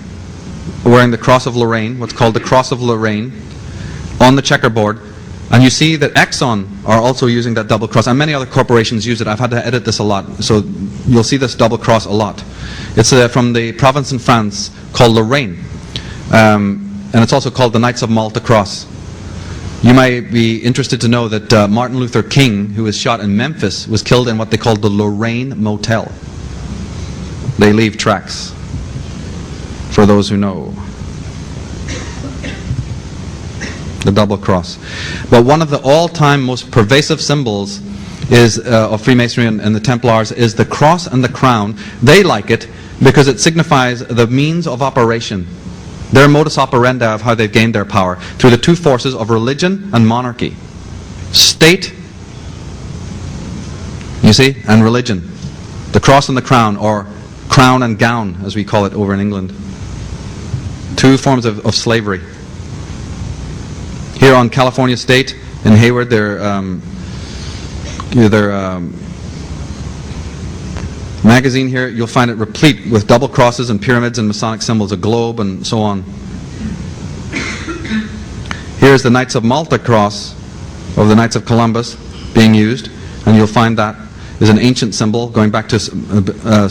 wearing the cross of Lorraine, what's called the cross of Lorraine, on the checkerboard. And you see that Exxon are also using that double cross, and many other corporations use it. I've had to edit this a lot, so you'll see this double cross a lot. It's from the province in France called Lorraine, and it's also called the Knights of Malta Cross. You might be interested to know that Martin Luther King, who was shot in Memphis, was killed in what they called the Lorraine Motel. They leave tracks, for those who know. The double cross. But one of the all-time most pervasive symbols is of Freemasonry and the Templars is the cross and the crown. They like it because it signifies the means of operation, their modus operandi of how they've gained their power, through the two forces of religion and monarchy. State, you see, and religion. The cross and the crown, or crown and gown, as we call it over in England. Two forms of slavery. Here on California State in Hayward, their magazine here, you'll find it replete with double crosses and pyramids and Masonic symbols, a globe and so on. Here's the Knights of Malta cross of the Knights of Columbus being used, and you'll find that is an ancient symbol going back to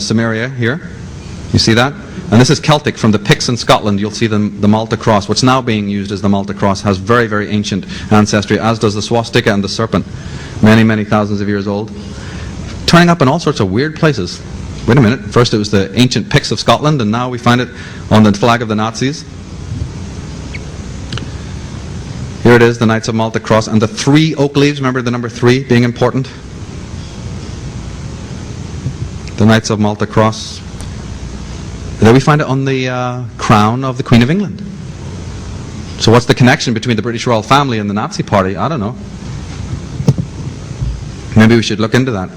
Samaria here. You see that? And this is Celtic from the Picts in Scotland. You'll see the Malta cross. What's now being used as the Malta cross has very, very ancient ancestry, as does the swastika and the serpent. Many, many thousands of years old. Turning up in all sorts of weird places. Wait a minute. First it was the ancient Picts of Scotland, and now we find it on the flag of the Nazis. Here it is, the Knights of Malta cross, and the 3 oak leaves. Remember the number 3 being important? The Knights of Malta cross. There we find it on the crown of the Queen of England. So what's the connection between the British royal family and the Nazi party? I don't know. Maybe we should look into that.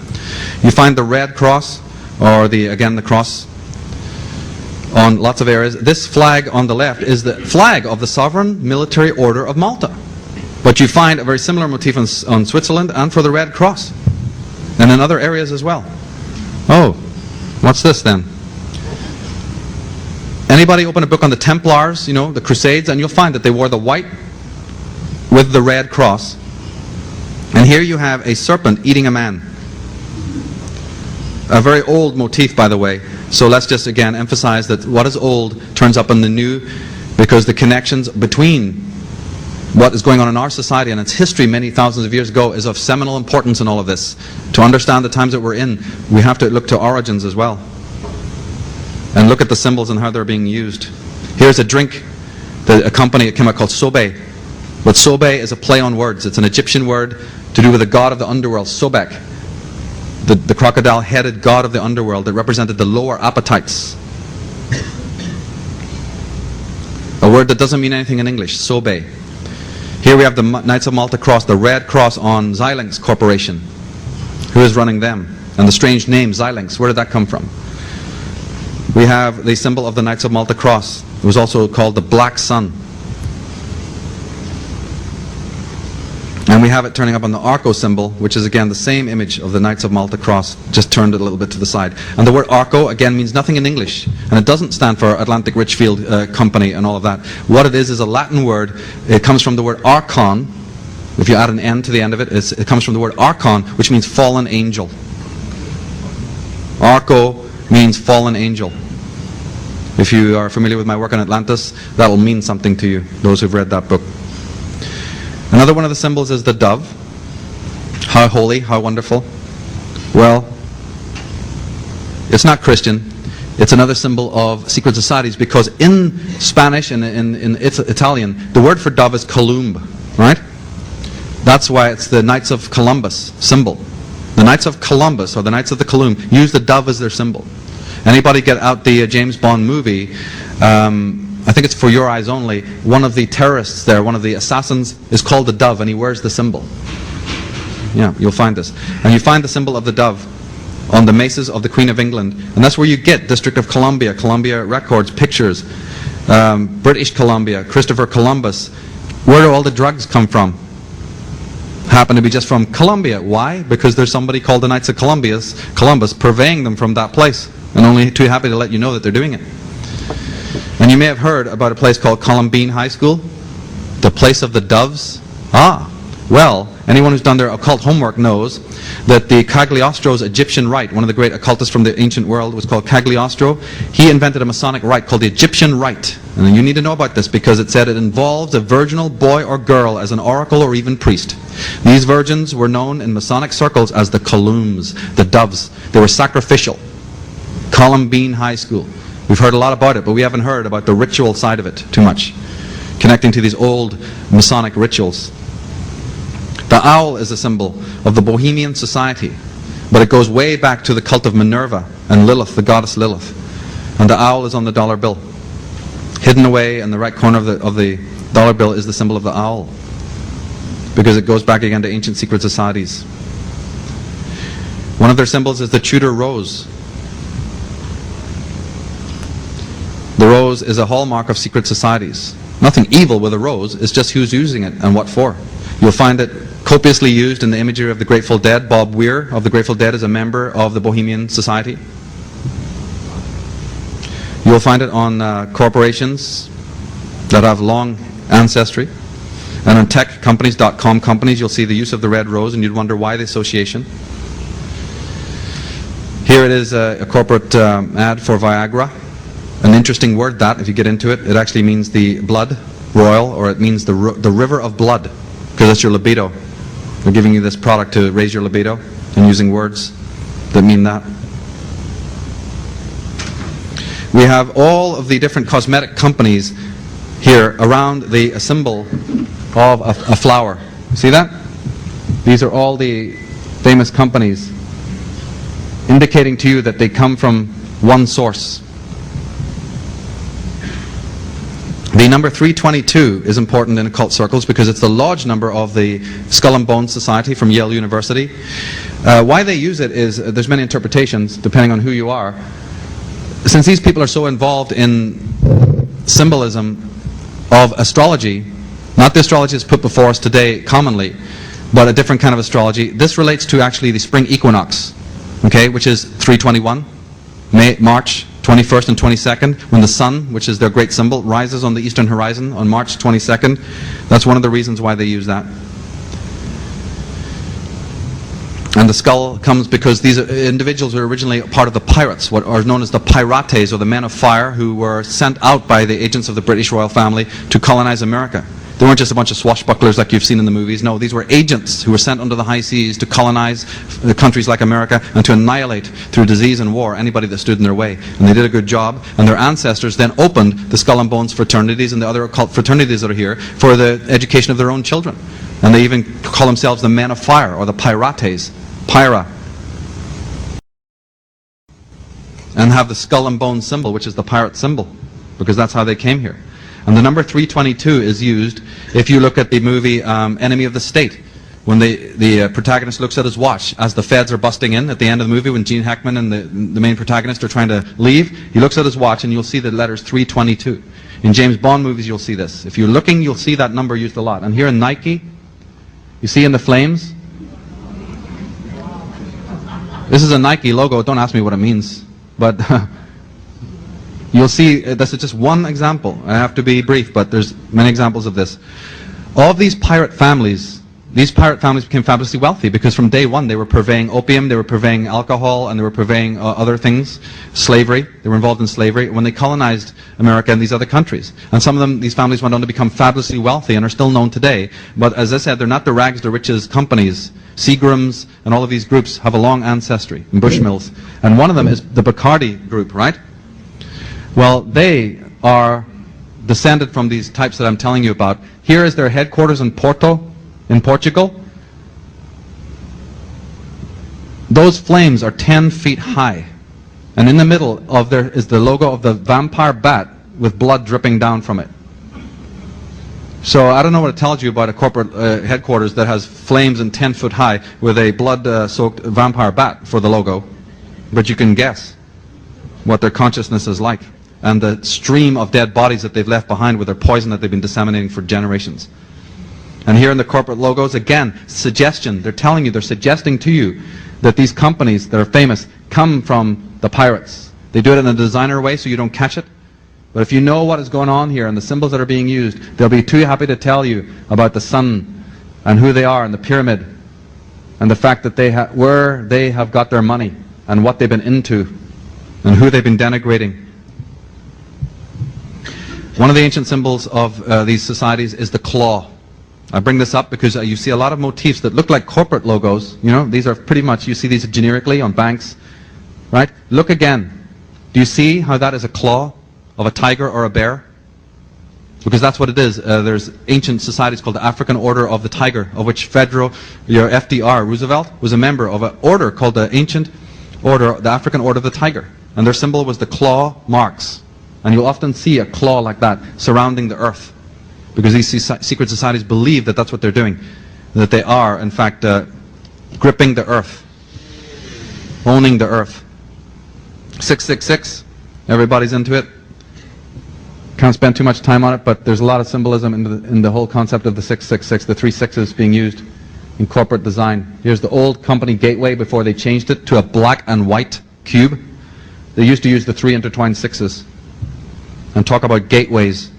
You find the red cross, or the cross on lots of areas. This flag on the left is the flag of the Sovereign Military Order of Malta. But you find a very similar motif on Switzerland and for the Red Cross. And in other areas as well. Oh, what's this then? Anybody open a book on the Templars, you know, the Crusades, and you'll find that they wore the white with the red cross. And here you have a serpent eating a man. A very old motif, by the way. So let's just again emphasize that what is old turns up in the new, because the connections between what is going on in our society and its history many thousands of years ago is of seminal importance in all of this. To understand the times that we're in, we have to look to origins as well. and look at the symbols and how they're being used. Here's a drink, a company came out called Sobe. But Sobe is a play on words. It's an Egyptian word to do with the god of the underworld, Sobek, the crocodile-headed god of the underworld that represented the lower appetites. A word that doesn't mean anything in English, Sobe. Here we have the Knights of Malta cross, the red cross on Xilinx Corporation. Who is running them? And the strange name, Xilinx, where did that come from? We have the symbol of the Knights of Malta cross. It was also called the Black Sun. And we have it turning up on the Arco symbol, which is again the same image of the Knights of Malta cross, just turned it a little bit to the side. And the word Arco again means nothing in English, and it doesn't stand for Atlantic Richfield Company and all of that. What it is a Latin word. It comes from the word archon. If you add an N to the end of it, it comes from the word archon, which means fallen angel. Arco means fallen angel. If you are familiar with my work on Atlantis, that will mean something to you, those who've read that book. Another one of the symbols is the dove. How holy, how wonderful. Well, it's not Christian. It's another symbol of secret societies, because in Spanish and in Italian, the word for dove is columb, right? That's why it's the Knights of Columbus symbol. The Knights of Columbus, or the Knights of the Column, use the dove as their symbol. Anybody get out the James Bond movie, I think it's For Your Eyes Only, one of the terrorists there, one of the assassins, is called the dove, and he wears the symbol. Yeah, you'll find this. And you find the symbol of the dove on the maces of the Queen of England, and that's where you get District of Columbia, Columbia Records, pictures, British Columbia, Christopher Columbus. Where do all the drugs come from? Happen to be just from Columbia. Why? Because there's somebody called the Knights of Columbus purveying them from that place, and only too happy to let you know that they're doing it. And you may have heard about a place called Columbine High School, the place of the doves. Well, anyone who's done their occult homework knows that the Cagliostro's Egyptian rite, one of the great occultists from the ancient world, was called Cagliostro. He invented a Masonic rite called the Egyptian rite. And you need to know about this because it said it involves a virginal boy or girl as an oracle or even priest. These virgins were known in Masonic circles as the Columns, the doves. They were sacrificial. Columbine High School. We've heard a lot about it, but we haven't heard about the ritual side of it too much, connecting to these old Masonic rituals. The owl is a symbol of the Bohemian society, but it goes way back to the cult of Minerva and Lilith, the goddess Lilith. And the owl is on the dollar bill. Hidden away in the right corner of the dollar bill is the symbol of the owl, because it goes back again to ancient secret societies. One of their symbols is the Tudor rose. The rose is a hallmark of secret societies. Nothing evil with a rose, it's just who's using it and what for. You'll find it copiously used in the imagery of the Grateful Dead. Bob Weir of the Grateful Dead is a member of the Bohemian Society. You'll find it on corporations that have long ancestry. And on tech companies, .com companies, you'll see the use of the red rose, and you'd wonder why the association. Here it is a corporate ad for Viagra. An interesting word, that, if you get into it. It actually means the blood royal, or it means the river of blood, because that's your libido. They're giving you this product to raise your libido, and using words that mean that. We have all of the different cosmetic companies here around the symbol of a flower. See that? These are all the famous companies, indicating to you that they come from one source. The number 322 is important in occult circles because it's the lodge number of the Skull and Bones Society from Yale University. Why they use it is, there's many interpretations depending on who you are. Since these people are so involved in symbolism of astrology, not the astrology that's put before us today commonly, but a different kind of astrology, this relates to actually the spring equinox, okay, which is 321, March 21st and 22nd, when the sun, which is their great symbol, rises on the eastern horizon on March 22nd. That's one of the reasons why they use that. And the skull comes because these individuals were originally part of the pirates, what are known as the pirates, or the men of fire, who were sent out by the agents of the British royal family to colonize America. They weren't just a bunch of swashbucklers like you've seen in the movies. No, these were agents who were sent under the high seas to colonize countries like America and to annihilate through disease and war anybody that stood in their way. And they did a good job. And their ancestors then opened the Skull and Bones fraternities and the other occult fraternities that are here for the education of their own children. And they even call themselves the Men of Fire, or the Pirates, Pyra. And have the Skull and Bones symbol, which is the pirate symbol, because that's how they came here. And the number 322 is used if you look at the movie Enemy of the State, when the protagonist looks at his watch as the feds are busting in at the end of the movie, when Gene Hackman and the main protagonist are trying to leave. He looks at his watch and you'll see the letters 322. In James Bond movies you'll see this. If you're looking, you'll see that number used a lot. And here in Nike, you see in the flames, this is a Nike logo. Don't ask me what it means, but you'll see, this is just one example. I have to be brief, but there's many examples of this. All of these pirate families became fabulously wealthy because from day one they were purveying opium, they were purveying alcohol, and they were purveying other things, slavery. They were involved in slavery when they colonized America and these other countries. And some of them, these families went on to become fabulously wealthy and are still known today. But as I said, they're not the rags to riches companies. Seagrams and all of these groups have a long ancestry in Bushmills. And one of them is the Bacardi group, right? Well, they are descended from these types that I'm telling you about. Here is their headquarters in Porto, in Portugal. Those flames are 10 feet high. And in the middle of there is the logo of the vampire bat with blood dripping down from it. So I don't know what it tells you about a corporate headquarters that has flames and 10 foot high with a blood-soaked vampire bat for the logo. But you can guess what their consciousness is like, and the stream of dead bodies that they've left behind with their poison that they've been disseminating for generations. And here in the corporate logos, again, suggestion. They're telling you, they're suggesting to you that these companies that are famous come from the pirates. They do it in a designer way so you don't catch it. But if you know what is going on here and the symbols that are being used, they'll be too happy to tell you about the sun and who they are and the pyramid and the fact that where they have got their money and what they've been into and who they've been denigrating. One of the ancient symbols of these societies is the claw. I bring this up because you see a lot of motifs that look like corporate logos. You know, these are pretty much, you see these generically on banks, right? Look again. Do you see how that is a claw of a tiger or a bear? Because that's what it is. There's ancient societies called the African Order of the Tiger, of which your FDR, Roosevelt, was a member of an order called the Ancient Order, the African Order of the Tiger. And their symbol was the claw marks. And you'll often see a claw like that surrounding the earth. Because these secret societies believe that that's what they're doing. That they are, in fact, gripping the earth. Owning the earth. 666, everybody's into it. Can't spend too much time on it, but there's a lot of symbolism in the whole concept of the 666, the 3 sixes being used in corporate design. Here's the old company gateway before they changed it to a black and white cube. They used to use the 3 intertwined 6s and talk about gateways.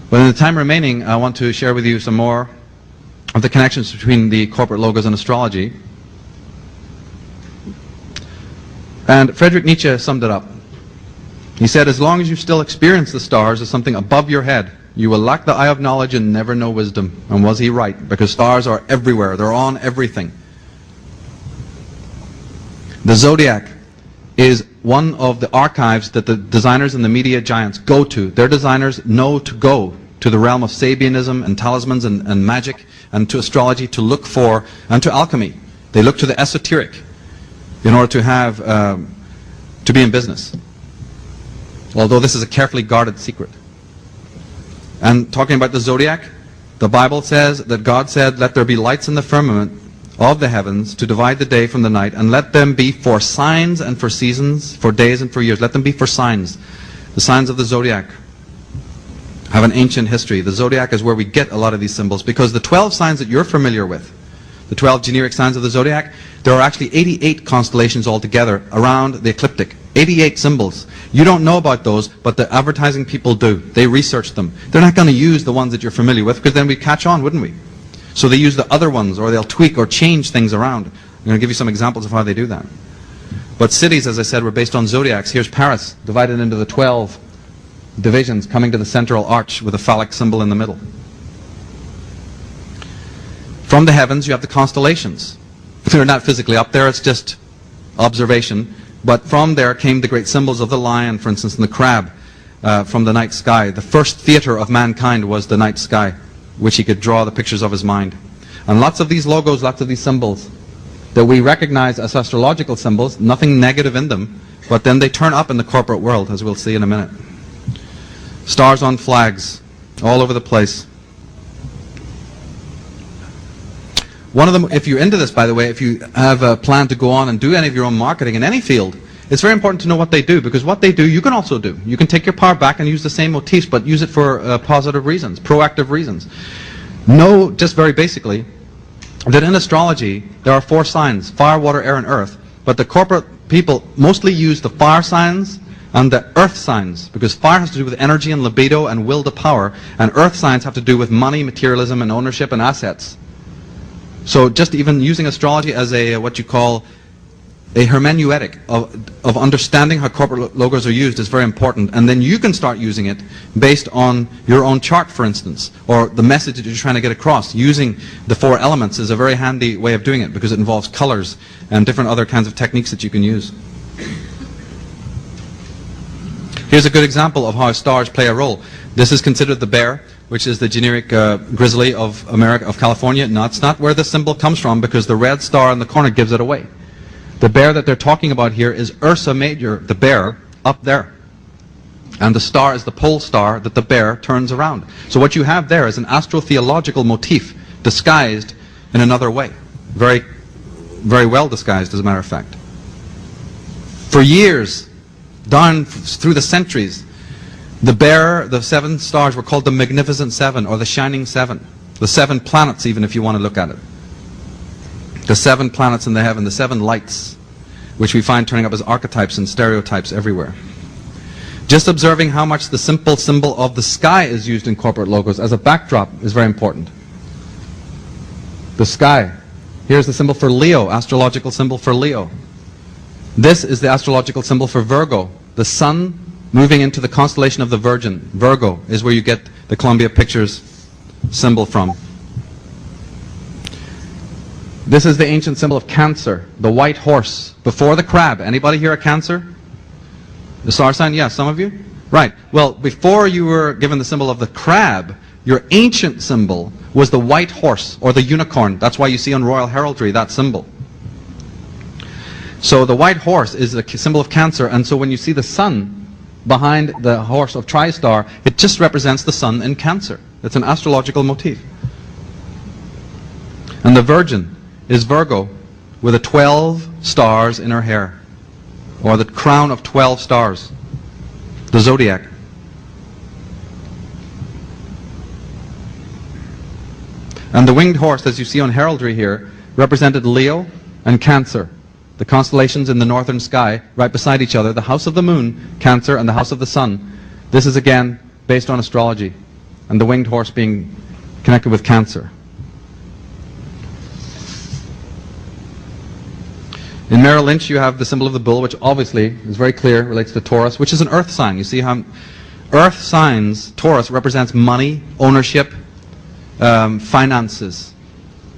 But in the time remaining, I want to share with you some more of the connections between the corporate logos and astrology. And Friedrich Nietzsche summed it up. He said, as long as you still experience the stars as something above your head, you will lack the eye of knowledge and never know wisdom. And was he right? Because stars are everywhere. They're on everything. The zodiac is one of the archives that the designers and the media giants go to. Their designers know to go to the realm of Sabianism and talismans and magic and to astrology to look for, and to alchemy. They look to the esoteric in order to have, to be in business. Although this is a carefully guarded secret. And talking about the zodiac, the Bible says that God said, let there be lights in the firmament of the heavens to divide the day from the night, and let them be for signs and for seasons, for days and for years. Let them be for signs. The signs of the zodiac have an ancient history. The zodiac is where we get a lot of these symbols, because the 12 signs that you're familiar with, the 12 generic signs of the zodiac, there are actually 88 constellations altogether around the ecliptic. 88 symbols. You don't know about those, but the advertising people do. They research them. They're not going to use the ones that you're familiar with, because then we'd catch on, wouldn't we? So they use the other ones, or they'll tweak or change things around. I'm going to give you some examples of how they do that. But cities, as I said, were based on zodiacs. Here's Paris, divided into the 12 divisions, coming to the central arch with a phallic symbol in the middle. From the heavens, you have the constellations. They're not physically up there, it's just observation. But from there came the great symbols of the lion, for instance, and the crab from the night sky. The first theater of mankind was the night sky, which he could draw the pictures of his mind. And lots of these logos, lots of these symbols that we recognize as astrological symbols, nothing negative in them, but then they turn up in the corporate world, as we'll see in a minute. Stars on flags, all over the place. One of them, if you're into this, by the way, if you have a plan to go on and do any of your own marketing in any field, it's very important to know what they do, because what they do, you can also do. You can take your power back and use the same motifs, but use it for positive reasons, proactive reasons. Know, just very basically, that in astrology, there are 4 signs: fire, water, air, and earth. But the corporate people mostly use the fire signs and the earth signs, because fire has to do with energy and libido and will to power, and earth signs have to do with money, materialism, and ownership and assets. So just even using astrology as a, what you call, a hermeneutic of understanding how corporate logos are used is very important. And then you can start using it based on your own chart, for instance, or the message that you're trying to get across. Using the 4 elements is a very handy way of doing it, because it involves colors and different other kinds of techniques that you can use. Here's a good example of how stars play a role. This is considered the bear, which is the generic grizzly of America, of California. No, it's not where the symbol comes from, because the red star in the corner gives it away. The bear that they're talking about here is Ursa Major, the bear, up there. And the star is the pole star that the bear turns around. So what you have there is an astrotheological motif disguised in another way. Very, very well disguised, as a matter of fact. For years, down through the centuries, the bear, the 7 stars were called the Magnificent 7, or the Shining 7. The 7 planets, even, if you want to look at it. The 7 planets in the heaven, the 7 lights, which we find turning up as archetypes and stereotypes everywhere. Just observing how much the simple symbol of the sky is used in corporate logos as a backdrop is very important. The sky. Here's the symbol for Leo, astrological symbol for Leo. This is the astrological symbol for Virgo, the sun moving into the constellation of the Virgin. Virgo is where you get the Columbia Pictures symbol from. This is the ancient symbol of Cancer, the white horse, before the crab. Anybody here a Cancer? The star sign? Yeah, some of you? Right. Well, before you were given the symbol of the crab, your ancient symbol was the white horse, or the unicorn. That's why you see on royal heraldry that symbol. So the white horse is a symbol of Cancer, and so when you see the sun behind the horse of Tristar, it just represents the sun in Cancer. It's an astrological motif. And the Virgin is Virgo, with the 12 stars in her hair, or the crown of 12 stars, the zodiac. And the winged horse, as you see on heraldry here, represented Leo and Cancer, the constellations in the northern sky, right beside each other, the house of the moon, Cancer, and the house of the sun. This is again based on astrology, and the winged horse being connected with Cancer. In Merrill Lynch, you have the symbol of the bull, which obviously is very clear, relates to Taurus, which is an earth sign. You see how earth signs, Taurus, represents money, ownership, finances.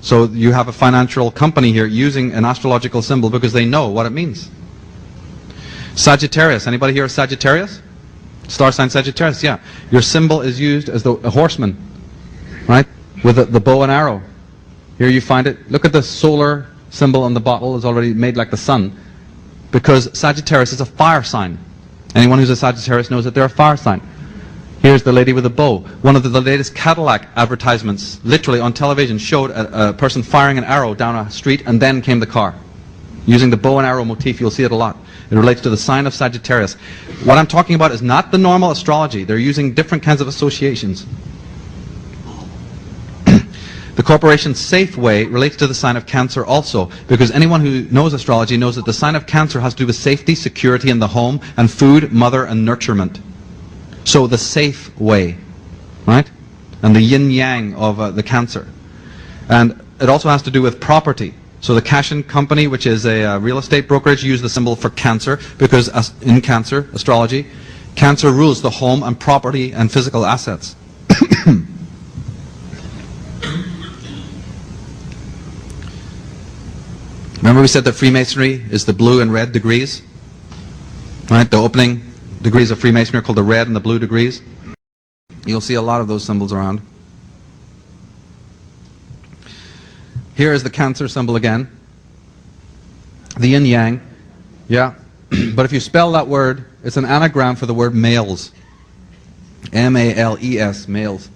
So you have a financial company here using an astrological symbol because they know what it means. Sagittarius. Anybody here a Sagittarius? Star sign Sagittarius, yeah. Your symbol is used as a horseman, right? With the bow and arrow. Here you find it. Look at the solar symbol on the bottle is already made like the sun, because Sagittarius is a fire sign. Anyone who's a Sagittarius knows that they're a fire sign. Here's the lady with the bow. One of the latest Cadillac advertisements, literally on television, showed a person firing an arrow down a street, and then came the car. Using the bow and arrow motif, you'll see it a lot. It relates to the sign of Sagittarius. What I'm talking about is not the normal astrology. They're using different kinds of associations. The corporation's safe way relates to the sign of Cancer also, because anyone who knows astrology knows that the sign of Cancer has to do with safety, security in the home, and food, mother, and nurturement. So the safe way, right? And the yin-yang of the Cancer. And it also has to do with property. So the Cashin Company, which is a real estate brokerage, use the symbol for Cancer because in Cancer astrology, Cancer rules the home and property and physical assets. Remember we said that Freemasonry is the blue and red degrees? Right? The opening degrees of Freemasonry are called the red and the blue degrees. You'll see a lot of those symbols around. Here is the Cancer symbol again. The yin yang. Yeah. But if you spell that word, it's an anagram for the word males. M-A-L-E-S, males.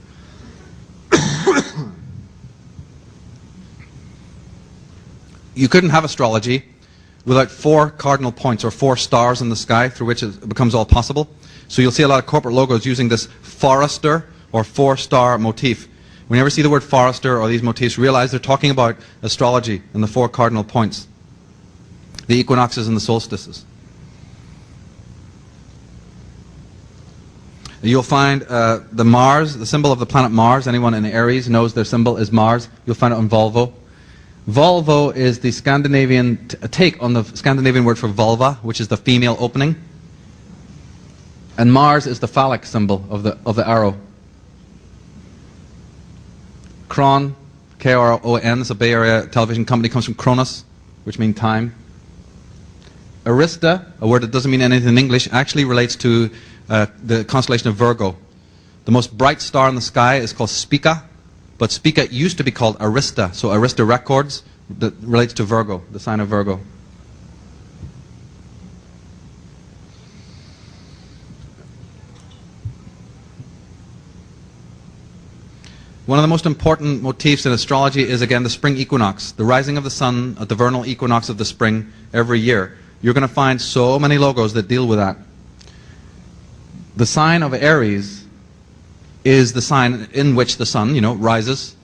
You couldn't have astrology without 4 cardinal points or 4 stars in the sky through which it becomes all possible. So you'll see a lot of corporate logos using this forester or 4-star motif. When you ever see the word forester or these motifs, realize they're talking about astrology and the 4 cardinal points, the equinoxes and the solstices. You'll find the Mars, the symbol of the planet Mars. Anyone in Aries knows their symbol is Mars. You'll find it on Volvo. Volvo is the Scandinavian take on the Scandinavian word for vulva, which is the female opening. And Mars is the phallic symbol of the arrow. Kron, K-R-O-N, is a Bay Area television company, comes from Kronos, which means time. Arista, a word that doesn't mean anything in English, actually relates to the constellation of Virgo. The most bright star in the sky is called Spica, but Spica used to be called Arista. So Arista Records, that relates to Virgo, the sign of Virgo. One of the most important motifs in astrology is, again, the spring equinox, the rising of the sun at the vernal equinox of the spring every year. You're going to find so many logos that deal with that. The sign of Aries is the sign in which the sun, rises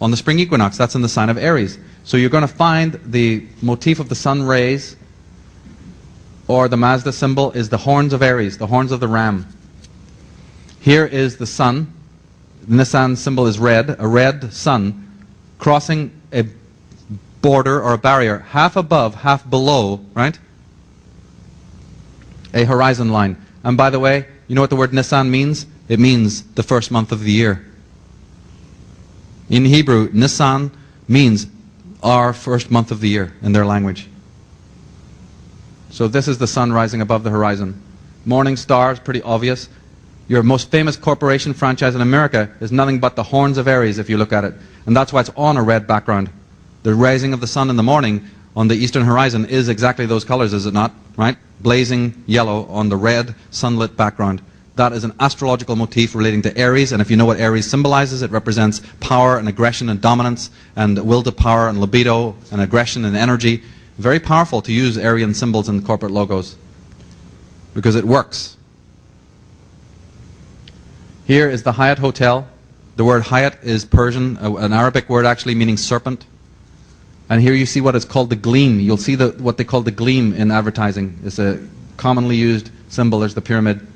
on the spring equinox. That's in the sign of Aries. So you're going to find the motif of the sun rays, or the Mazda symbol is the horns of Aries, the horns of the ram. Here is the sun. The Nissan symbol is red, a red sun crossing a border or a barrier half above, half below, right? A horizon line. And by the way, you know what the word Nissan means? It means the first month of the year. In Hebrew, Nisan means our first month of the year in their language. So this is the sun rising above the horizon. Morning star is pretty obvious. Your most famous corporation franchise in America is nothing but the horns of Aries if you look at it. And that's why it's on a red background. The rising of the sun in the morning on the eastern horizon is exactly those colors, is it not? Right? Blazing yellow on the red sunlit background. That is an astrological motif relating to Aries, and if you know what Aries symbolizes, it represents power and aggression and dominance and will to power and libido and aggression and energy. Very powerful to use Aryan symbols in corporate logos because it works. Here is the Hyatt Hotel. The word Hyatt is Persian, an Arabic word actually meaning serpent. And here you see what is called the gleam. You'll see what they call the gleam in advertising. It's a commonly used symbol. There's the pyramid.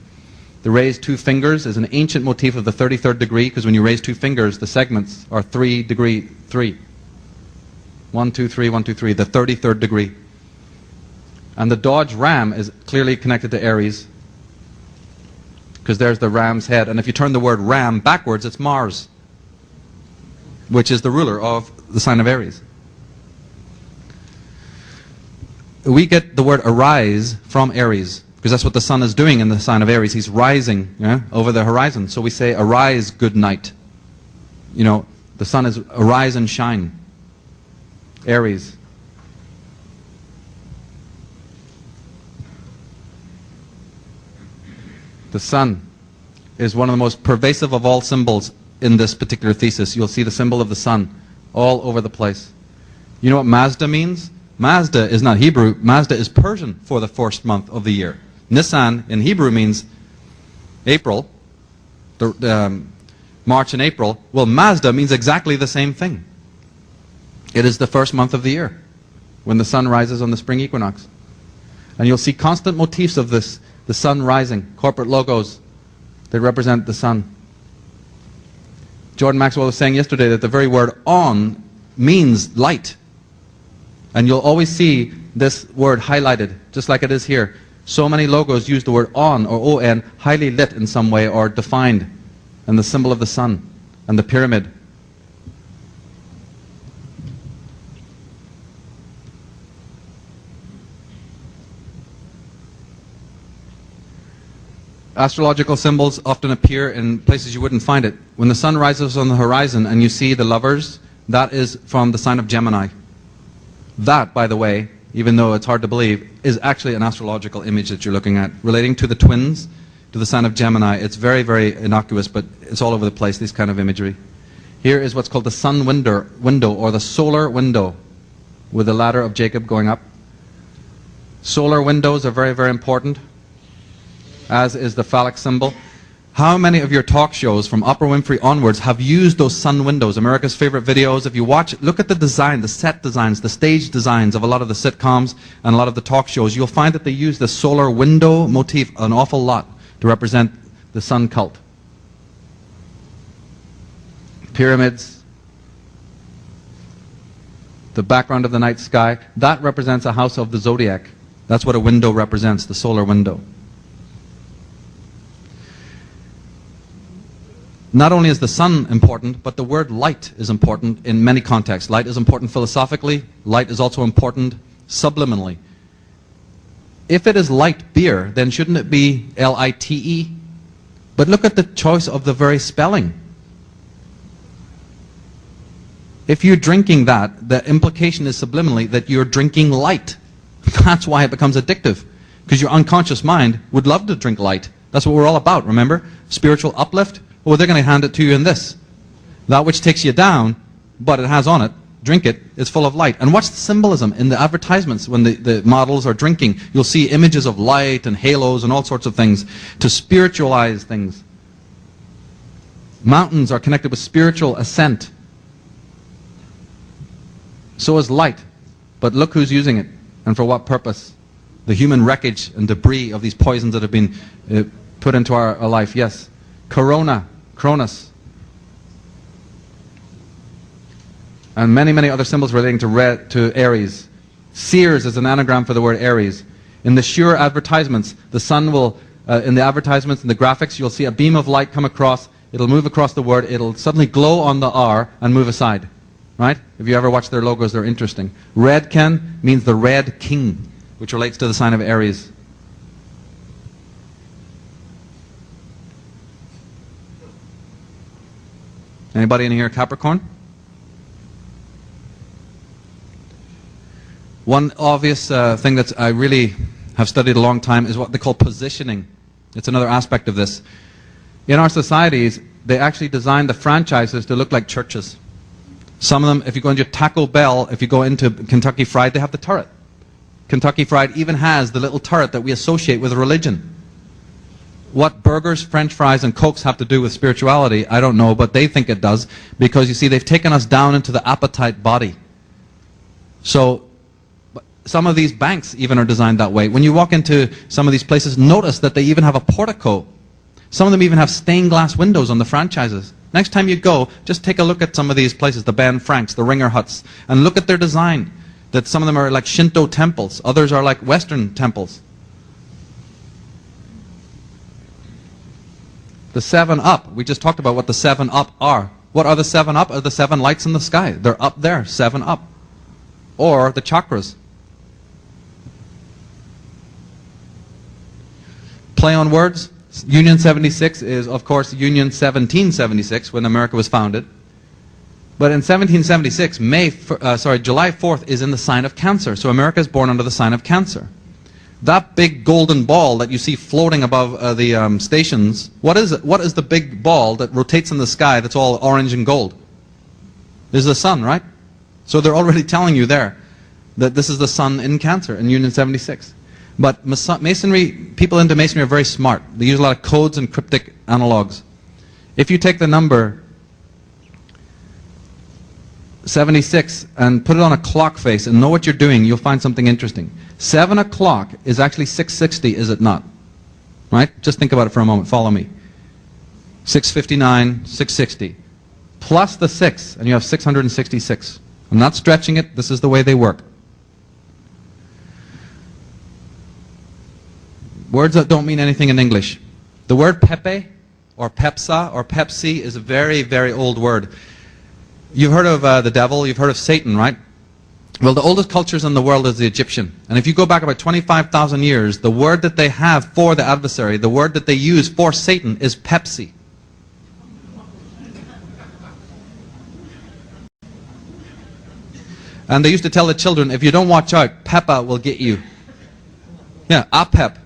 The raised 2 fingers is an ancient motif of the 33rd degree, because when you raise 2 fingers, the segments are 3 degree 3. 1, 2, 3, 1, 2, 3, the 33rd degree. And the Dodge Ram is clearly connected to Aries, because there's the ram's head. And if you turn the word ram backwards, it's Mars, which is the ruler of the sign of Aries. We get the word arise from Aries, because that's what the sun is doing in the sign of Aries. He's rising over the horizon. So we say, arise, good night. The sun is arise and shine. Aries. The sun is one of the most pervasive of all symbols in this particular thesis. You'll see the symbol of the sun all over the place. You know what Mazda means? Mazda is not Hebrew. Mazda is Persian for the first month of the year. Nisan in Hebrew means April, March and April. Well, Mazda means exactly the same thing. It is the first month of the year when the sun rises on the spring equinox. And you'll see constant motifs of this, the sun rising, corporate logos that represent the sun. Jordan Maxwell was saying yesterday that the very word on means light. And you'll always see this word highlighted, just like it is here. So many logos use the word on or on, highly lit in some way or defined, and the symbol of the sun and the pyramid. Astrological symbols often appear in places you wouldn't find it. When the sun rises on the horizon and you see the lovers, that is from the sign of Gemini. That, by the way, even though it's hard to believe, is actually an astrological image that you're looking at, relating to the twins, to the sign of Gemini. It's very, very innocuous, but it's all over the place, this kind of imagery. Here is what's called the sun window, or the solar window, with the ladder of Jacob going up. Solar windows are very, very important, as is the phallic symbol. How many of your talk shows from Oprah Winfrey onwards have used those sun windows? America's favorite videos. If you watch, look at the design, the set designs, the stage designs of a lot of the sitcoms and a lot of the talk shows. You'll find that they use the solar window motif an awful lot to represent the sun cult. Pyramids, the background of the night sky, that represents a house of the zodiac. That's what a window represents, the solar window. Not only is the sun important, but the word light is important in many contexts. Light is important philosophically. Light is also important subliminally. If it is light beer, then shouldn't it be L-I-T-E? But look at the choice of the very spelling. If you're drinking that, the implication is subliminally that you're drinking light. That's why it becomes addictive. Because your unconscious mind would love to drink light. That's what we're all about, remember? Spiritual uplift. Well, they're going to hand it to you in this. That which takes you down, but it has on it, drink it, is full of light. And watch the symbolism in the advertisements when the models are drinking. You'll see images of light and halos and all sorts of things to spiritualize things. Mountains are connected with spiritual ascent. So is light. But look who's using it and for what purpose. The human wreckage and debris of these poisons that have been put into our life. Yes. Corona, Cronus, and many, many other symbols relating to Aries. Sears is an anagram for the word Aries. In the Shure advertisements, the sun will, in the advertisements, in the graphics, you'll see a beam of light come across, it'll move across the word, it'll suddenly glow on the R and move aside. Right? If you ever watch their logos, they're interesting. Redken means the Red King, which relates to the sign of Aries. Anybody in here Capricorn? One obvious thing that I really have studied a long time is what they call positioning. It's another aspect of this. In our societies, they actually design the franchises to look like churches. Some of them, if you go into Taco Bell, if you go into Kentucky Fried, they have the turret. Kentucky Fried even has the little turret that we associate with religion. What burgers, French fries, and Cokes have to do with spirituality, I don't know, but they think it does, because you see, they've taken us down into the appetite body. So, some of these banks even are designed that way. When you walk into some of these places, notice that they even have a portico. Some of them even have stained glass windows on the franchises. Next time you go, just take a look at some of these places, the Ben Franks, the Ringer Huts, and look at their design. That some of them are like Shinto temples, others are like Western temples. The 7-Up, we just talked about what the 7-Up are. What are the 7-Up? Are the 7 lights in the sky. They're up there, 7-Up. Or the chakras. Play on words. Union 76 is, of course, Union 1776, when America was founded. But in 1776, July 4th is in the sign of Cancer. So America is born under the sign of Cancer. That big golden ball that you see floating above the stations, what is it? What is the big ball that rotates in the sky that's all orange and gold? This is the sun, right? So they're already telling you there that this is the sun in Cancer in Union 76. But Masonry, people into Masonry are very smart. They use a lot of codes and cryptic analogs. If you take the number 76 and put it on a clock face and know what you're doing, you'll find something interesting. 7 o'clock is actually 6:60, is it not? Right? Just think about it for a moment. Follow me. 6:59, 6:60. plus the 6, and you have 666. I'm not stretching it, this is the way they work. Words that don't mean anything in English. The word Pepe, or Pepsa, or Pepsi is a very, very old word. You've heard of the devil, you've heard of Satan, right? Well, the oldest cultures in the world is the Egyptian. And if you go back about 25,000 years, the word that they have for the adversary, the word that they use for Satan is Pepsi. And they used to tell the children, if you don't watch out, Peppa will get you. Yeah, Apep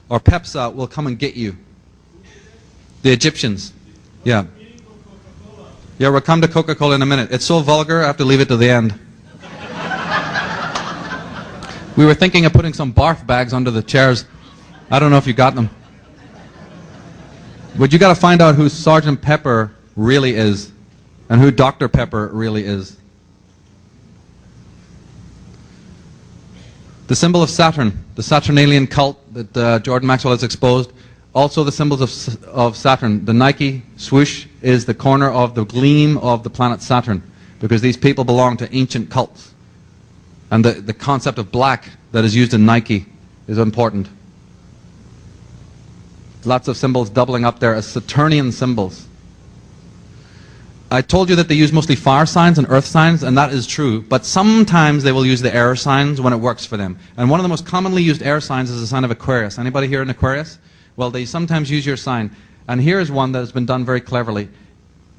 or Pepsa will come and get you. The Egyptians. Yeah. Yeah, we'll come to Coca-Cola in a minute. It's so vulgar, I have to leave it to the end. We were thinking of putting some barf bags under the chairs. I don't know if you got them. But you got to find out who Sergeant Pepper really is and who Dr. Pepper really is. The symbol of Saturn, the Saturnalian cult that Jordan Maxwell has exposed. Also the symbols of Saturn. The Nike swoosh is the corner of the gleam of the planet Saturn, because these people belong to ancient cults. And the concept of black that is used in Nike is important. Lots of symbols doubling up there as Saturnian symbols. I told you that they use mostly fire signs and earth signs, and that is true, but sometimes they will use the air signs when it works for them. And one of the most commonly used air signs is the sign of Aquarius. Anybody here in Aquarius? Well, they sometimes use your sign. And here is one that has been done very cleverly.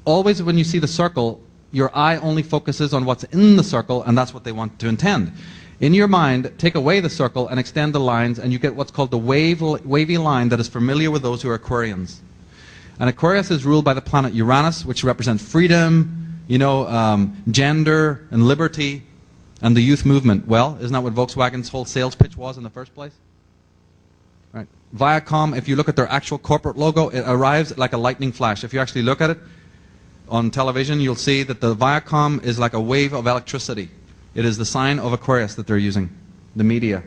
Always when you see the circle, your eye only focuses on what's in the circle, and that's what they want to intend. In your mind, take away the circle and extend the lines, and you get what's called the wavy line that is familiar with those who are Aquarians. And Aquarius is ruled by the planet Uranus, which represents freedom, you know, gender and liberty, and the youth movement. Well, isn't that what Volkswagen's whole sales pitch was in the first place? Right. Viacom, if you look at their actual corporate logo, it arrives like a lightning flash. If you actually look at it on television, you'll see that the Viacom is like a wave of electricity. It is the sign of Aquarius that they're using, the media.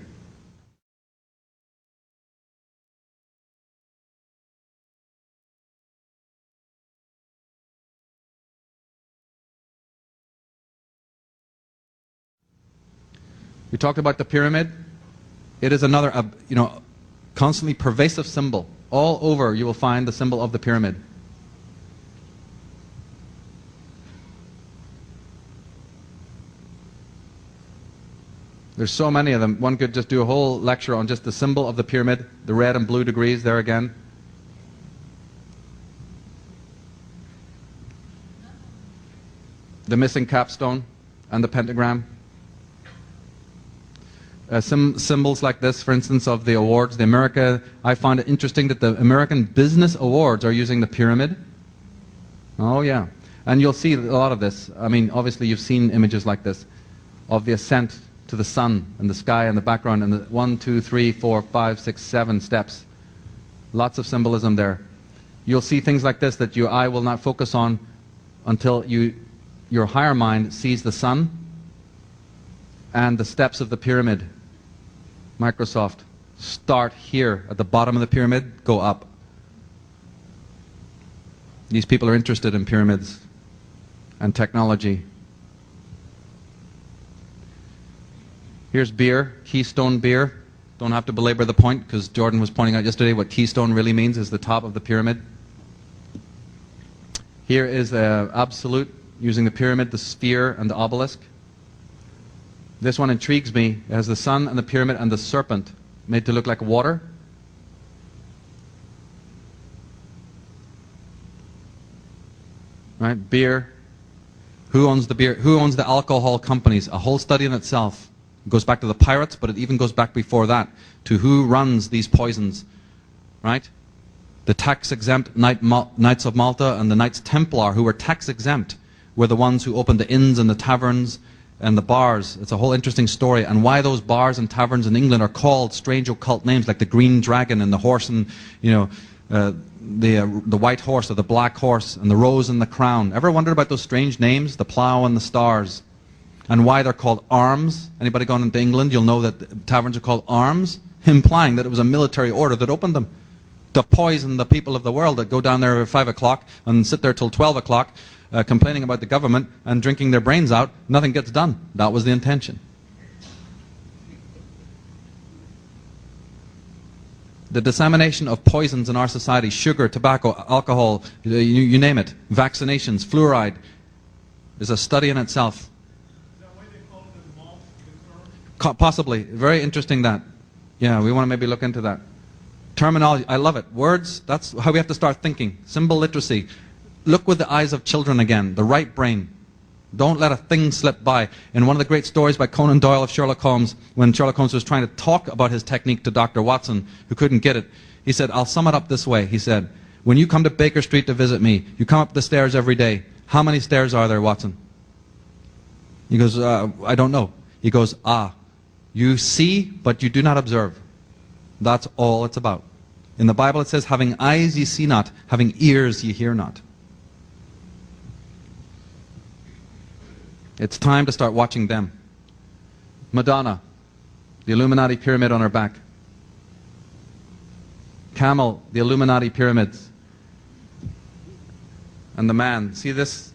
We talked about the pyramid. It is another, you know, constantly pervasive symbol. All over you will find the symbol of the pyramid. There's so many of them. One could just do a whole lecture on just the symbol of the pyramid, the red and blue degrees there again. The missing capstone and the pentagram. Symbols like this, for instance, of the awards. I find it interesting that the American Business Awards are using the pyramid. Oh yeah. And you'll see a lot of this. I mean, obviously you've seen images like this of the ascent to the sun and the sky and the background, and the 1, 2, 3, 4, 5, 6, 7 steps. Lots of symbolism there. You'll see things like this that your eye will not focus on until your higher mind sees the sun and the steps of the pyramid. Microsoft, start here at the bottom of the pyramid, go up. These people are interested in pyramids and technology. Here's beer, Keystone beer. Don't have to belabor the point, because Jordan was pointing out yesterday what Keystone really means is the top of the pyramid. Here is absolute, using the pyramid, the sphere, and the obelisk. This one intrigues me. It has the sun and the pyramid and the serpent made to look like water. Right, beer. Who owns the beer? Who owns the alcohol companies? A whole study in itself. It goes back to the pirates, but it even goes back before that to who runs these poisons. Right? The tax-exempt Knights of Malta and the Knights Templar, who were tax-exempt, were the ones who opened the inns and the taverns and the bars. It's a whole interesting story, and why those bars and taverns in England are called strange occult names like the Green Dragon and the horse, and you know, the white horse or the black horse and the rose and the crown. Ever wondered about those strange names, the plough and the stars, and why they're called arms? Anybody gone into England, you'll know that taverns are called arms, implying that it was a military order that opened them to poison the people of the world that go down there at 5 o'clock and sit there till 12 o'clock complaining about the government and drinking their brains out, nothing gets done. That was the intention. The dissemination of poisons in our society, sugar, tobacco, alcohol, you name it, vaccinations, fluoride, is a study in itself. Is that why they call it the malt? Possibly. Very interesting that. Yeah, we want to maybe look into that. Terminology, I love it. Words, that's how we have to start thinking. Symbol literacy. Look with the eyes of children again, the right brain. Don't let a thing slip by. In one of the great stories by Conan Doyle of Sherlock Holmes, when Sherlock Holmes was trying to talk about his technique to Dr. Watson, who couldn't get it, he said, I'll sum it up this way. He said, when you come to Baker Street to visit me, you come up the stairs every day. How many stairs are there, Watson? He goes, I don't know. He goes, you see, but you do not observe. That's all it's about. In the Bible it says, having eyes ye see not, having ears ye hear not. It's time to start watching them. Madonna, the Illuminati pyramid on her back. Camel, the Illuminati pyramids. And the man, see this?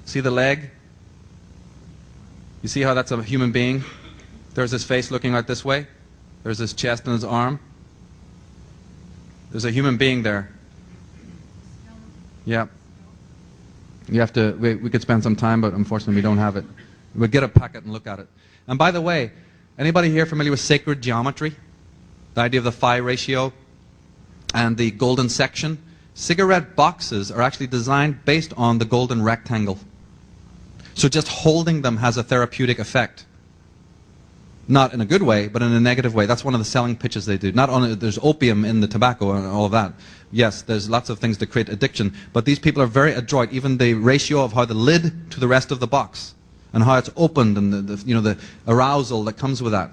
See the leg? You see how that's a human being? There's his face looking out this way. There's his chest and his arm. There's a human being there. Yeah. You have to, we could spend some time, but unfortunately we don't have it. We'll get a packet and look at it. And by the way, anybody here familiar with sacred geometry? The idea of the phi ratio and the golden section? Cigarette boxes are actually designed based on the golden rectangle. So just holding them has a therapeutic effect. Not in a good way, but in a negative way. That's one of the selling pitches they do. Not only there's opium in the tobacco and all of that. Yes, there's lots of things to create addiction, but these people are very adroit. Even the ratio of how the lid to the rest of the box and how it's opened and the arousal that comes with that.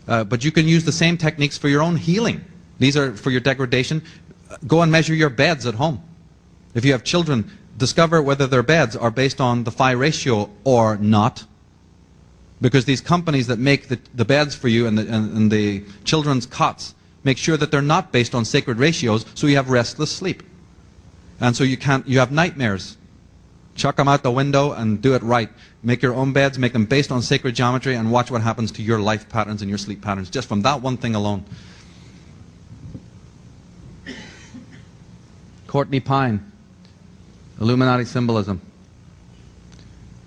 But you can use the same techniques for your own healing. These are for your degradation. Go and measure your beds at home. If you have children, discover whether their beds are based on the phi ratio or not. Because these companies that make the beds for you and the children's cots make sure that they're not based on sacred ratios, so you have restless sleep. And so you have nightmares. Chuck them out the window and do it right. Make your own beds, make them based on sacred geometry, and watch what happens to your life patterns and your sleep patterns, just from that one thing alone. Courtney Pine, Illuminati symbolism.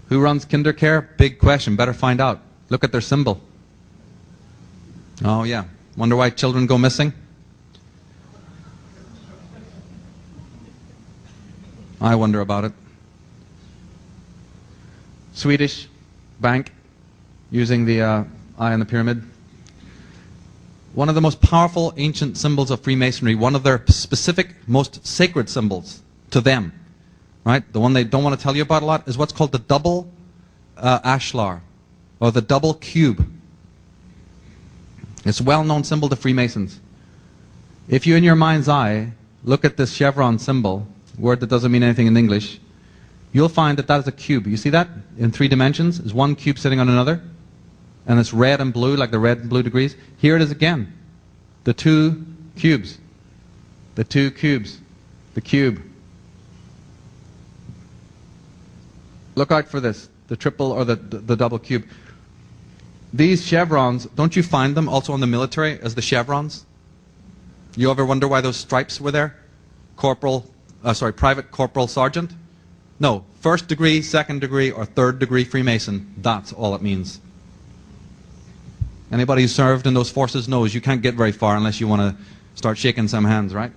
Who runs KinderCare? Big question. Better find out. Look at their symbol. Oh yeah. Wonder why children go missing? I wonder about it. Swedish bank using the eye on the pyramid. One of the most powerful ancient symbols of Freemasonry, one of their specific most sacred symbols to them, right? The one they don't want to tell you about a lot is what's called the double ashlar, or the double cube. It's a well-known symbol to Freemasons. If you, in your mind's eye, look at this chevron symbol, word that doesn't mean anything in English, you'll find that that is a cube. You see that in 3 dimensions? Is one cube sitting on another? And it's red and blue, like the red and blue degrees. Here it is again. The 2 cubes. The 2 cubes. The cube. Look out for this, the triple or the double cube. These chevrons, don't you find them also in the military as the chevrons? You ever wonder why those stripes were there? Private, corporal, sergeant? No, 1st degree, 2nd degree, or 3rd degree Freemason. That's all it means. Anybody who served in those forces knows you can't get very far unless you want to start shaking some hands, right?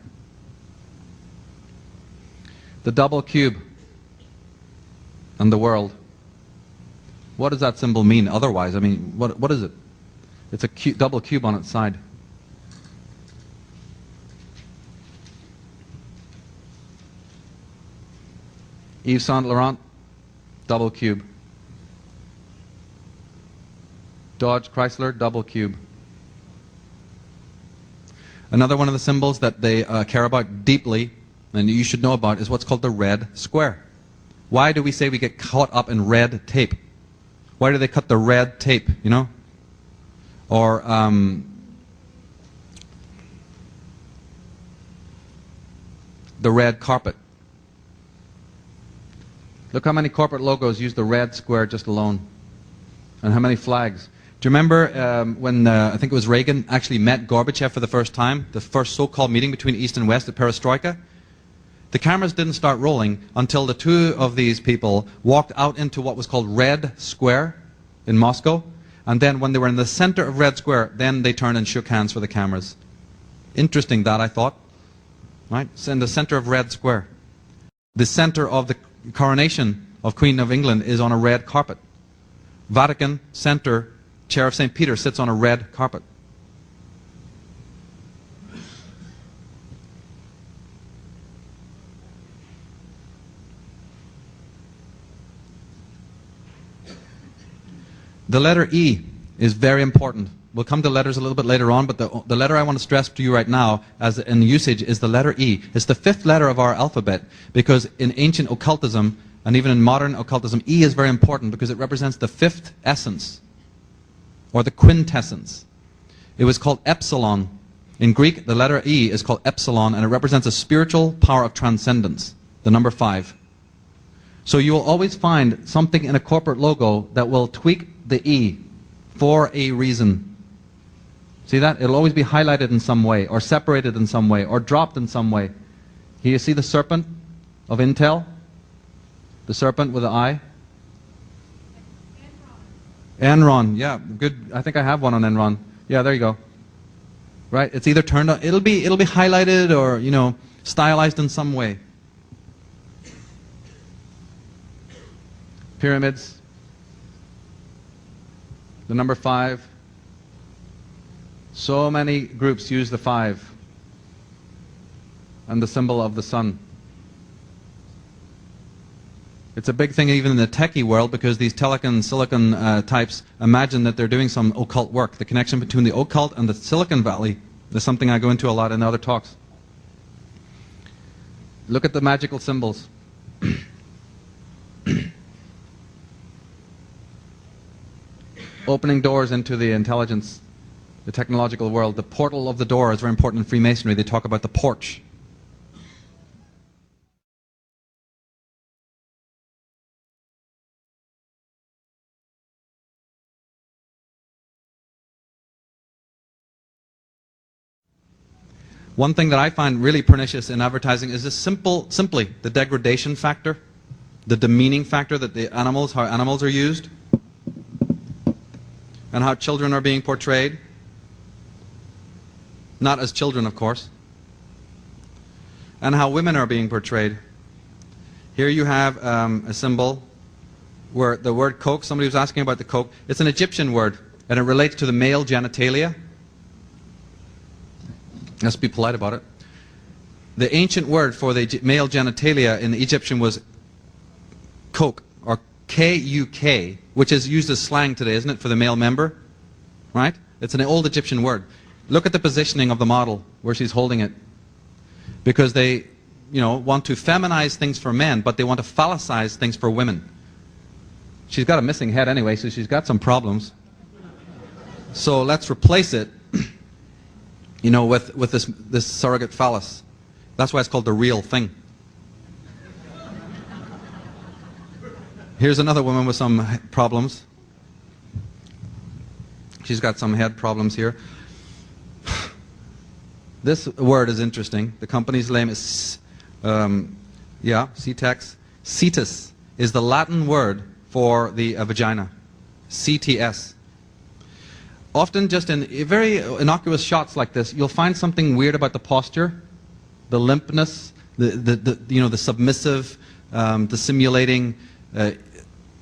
The double cube and the world. What does that symbol mean otherwise? I mean, what is it? It's a double cube on its side. Yves Saint Laurent, double cube. Dodge Chrysler, double cube. Another one of the symbols that they care about deeply, and you should know about, is what's called the red square. Why do we say we get caught up in red tape? Why do they cut the red tape, you know? Or the red carpet. Look how many corporate logos use the red square just alone. And how many flags. Do you remember when I think it was Reagan actually met Gorbachev for the first time, the first so-called meeting between East and West at Perestroika? The cameras didn't start rolling until the two of these people walked out into what was called Red Square in Moscow. And then when they were in the center of Red Square, then they turned and shook hands for the cameras. Interesting that, I thought. Right? It's in the center of Red Square. The center of the coronation of Queen of England is on a red carpet. Vatican Center, Chair of St. Peter sits on a red carpet. The letter E is very important. We'll come to letters a little bit later on, but the letter I want to stress to you right now, as in usage, is the letter E. It's the fifth letter of our alphabet, because in ancient occultism, and even in modern occultism, E is very important because it represents the fifth essence, or the quintessence. It was called epsilon. In Greek, the letter E is called epsilon, and it represents a spiritual power of transcendence, the number 5. So you will always find something in a corporate logo that will tweak the E for a reason. See that? It'll always be highlighted in some way, or separated in some way, or dropped in some way. Here you see the serpent of Intel? The serpent with the eye? Enron, yeah, good. I think I have one on Enron. Yeah, there you go. Right? It's either turned on, it'll be highlighted or, you know, stylized in some way. Pyramids. The number 5. So many groups use the 5 and the symbol of the sun. It's a big thing even in the techie world, because these silicon types imagine that they're doing some occult work. The connection between the occult and the Silicon Valley is something I go into a lot in other talks. Look at the magical symbols. Opening doors into the intelligence, the technological world. The portal of the door is very important in Freemasonry. They talk about the porch. One thing that I find really pernicious in advertising is this simply the degradation factor, the demeaning factor that how animals are used, and how children are being portrayed. Not as children, of course. And how women are being portrayed. Here you have a symbol where the word coke, somebody was asking about the coke. It's an Egyptian word, and it relates to the male genitalia. Let's be polite about it. The ancient word for the male genitalia in the Egyptian was coke, or K-U-K, which is used as slang today, isn't it, for the male member? Right? It's an old Egyptian word. Look at the positioning of the model, where she's holding it. Because they, want to feminize things for men, but they want to phallicize things for women. She's got a missing head anyway, so she's got some problems. So let's replace it, with this surrogate phallus. That's why it's called the real thing. Here's another woman with some problems. She's got some head problems here. This word is interesting. The company's name is, CTEX. Cetus is the Latin word for the vagina. CTS. Often just in very innocuous shots like this, you'll find something weird about the posture, the limpness, the submissive, the simulating,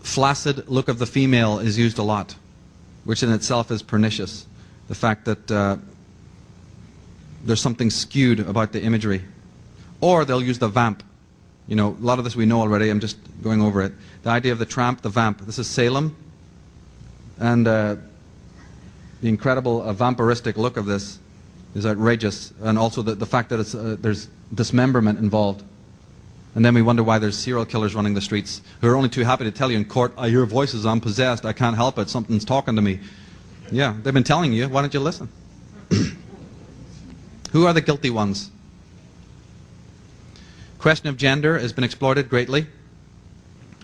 flaccid look of the female is used a lot, which in itself is pernicious. The fact that there's something skewed about the imagery. Or they'll use the vamp. A lot of this we know already, I'm just going over it. The idea of the tramp, the vamp. This is Salem. And the incredible vampiristic look of this is outrageous. And also the fact that there's dismemberment involved. And then we wonder why there's serial killers running the streets who are only too happy to tell you in court, I hear voices, I'm possessed, I can't help it, something's talking to me. Yeah, they've been telling you, why don't you listen? Who are the guilty ones? Question of gender has been exploited greatly.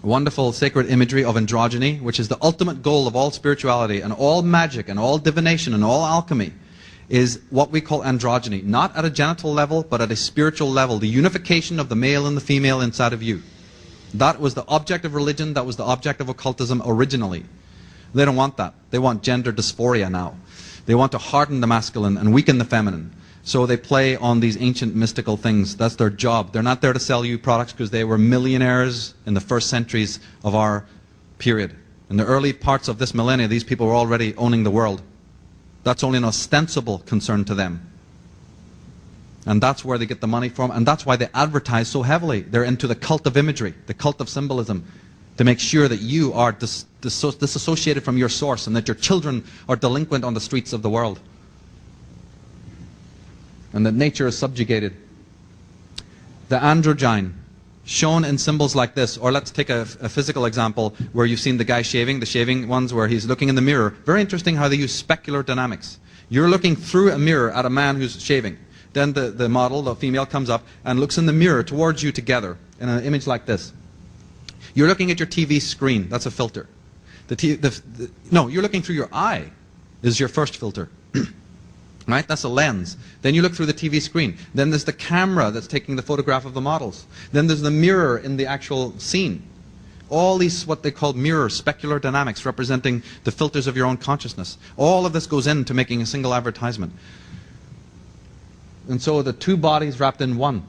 wonderful sacred imagery of androgyny, which is the ultimate goal of all spirituality and all magic and all divination and all alchemy, is what we call androgyny. Not at a genital level, but at a spiritual level. The unification of the male and the female inside of you. That was the object of religion, that was the object of occultism originally. They don't want that. They want gender dysphoria now. They want to harden the masculine and weaken the feminine. So they play on these ancient mystical things. That's their job. They're not there to sell you products because they were millionaires in the first centuries of our period. In the early parts of this millennia, these people were already owning the world. That's only an ostensible concern to them. And that's where they get the money from, and that's why they advertise so heavily. They're into the cult of imagery, the cult of symbolism, to make sure that you are disassociated from your source and that your children are delinquent on the streets of the world. And that nature is subjugated. The androgyne, shown in symbols like this, or let's take a physical example where you've seen the guy shaving, the shaving ones where he's looking in the mirror. Very interesting how they use specular dynamics. You're looking through a mirror at a man who's shaving. Then the model, the female, comes up and looks in the mirror towards you together in an image like this. You're looking at your TV screen. That's a filter. No, you're looking through your eye is your first filter. Right? That's a lens. Then you look through the TV screen. Then there's the camera that's taking the photograph of the models. Then there's the mirror in the actual scene. All these, what they call mirror, specular dynamics, representing the filters of your own consciousness. All of this goes into making a single advertisement. And so the two bodies wrapped in one.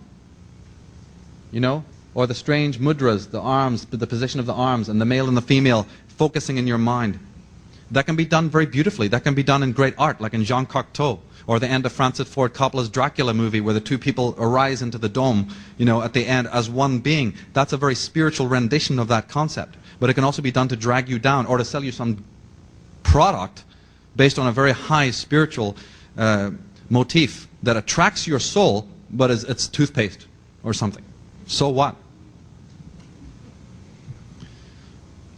You know? Or the strange mudras, the arms, the position of the arms, and the male and the female focusing in your mind. That can be done very beautifully. That can be done in great art, like in Jean Cocteau, or the end of Francis Ford Coppola's Dracula movie, where the two people arise into the dome, you know, at the end as one being. That's a very spiritual rendition of that concept. But it can also be done to drag you down, or to sell you some product based on a very high spiritual motif that attracts your soul, but it's toothpaste or something. So what?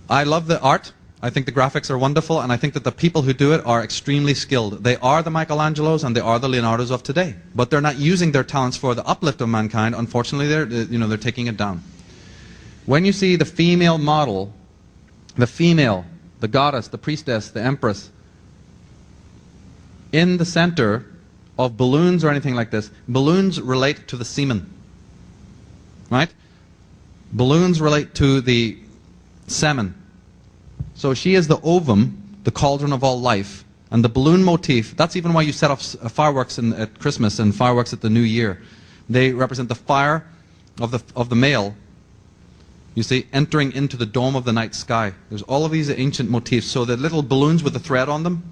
I love the art. I think the graphics are wonderful, and I think that the people who do it are extremely skilled. They are the Michelangelos and they are the Leonardos of today, but they're not using their talents for the uplift of mankind. Unfortunately, they're taking it down. When you see the female model, the female, the goddess, the priestess, the empress, in the center of balloons or anything like this, balloons relate to the semen, right? Balloons relate to the semen. So she is the ovum, the cauldron of all life, and the balloon motif, that's even why you set off fireworks at Christmas and fireworks at the New Year. They represent the fire of the male, you see, entering into the dome of the night sky. There's all of these ancient motifs. So the little balloons with the thread on them,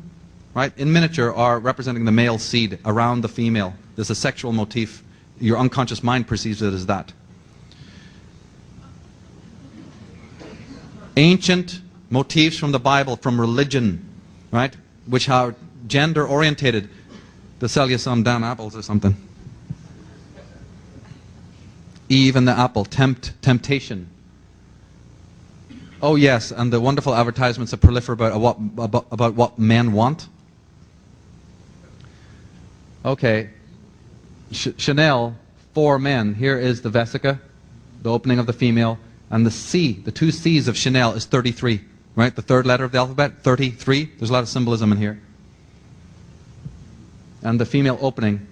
right, in miniature, are representing the male seed around the female. There's a sexual motif. Your unconscious mind perceives it as that. Ancient motifs from the Bible, from religion, right, which are gender orientated. To sell you some damn apples or something. Eve and the apple, temptation. Oh yes, and the wonderful advertisements that proliferate about what men want. Okay, Chanel for men. Here is the vesica, the opening of the female, and the C, the two C's of Chanel is 33. Right, the third letter of the alphabet, 33. There's a lot of symbolism in here. And the female opening.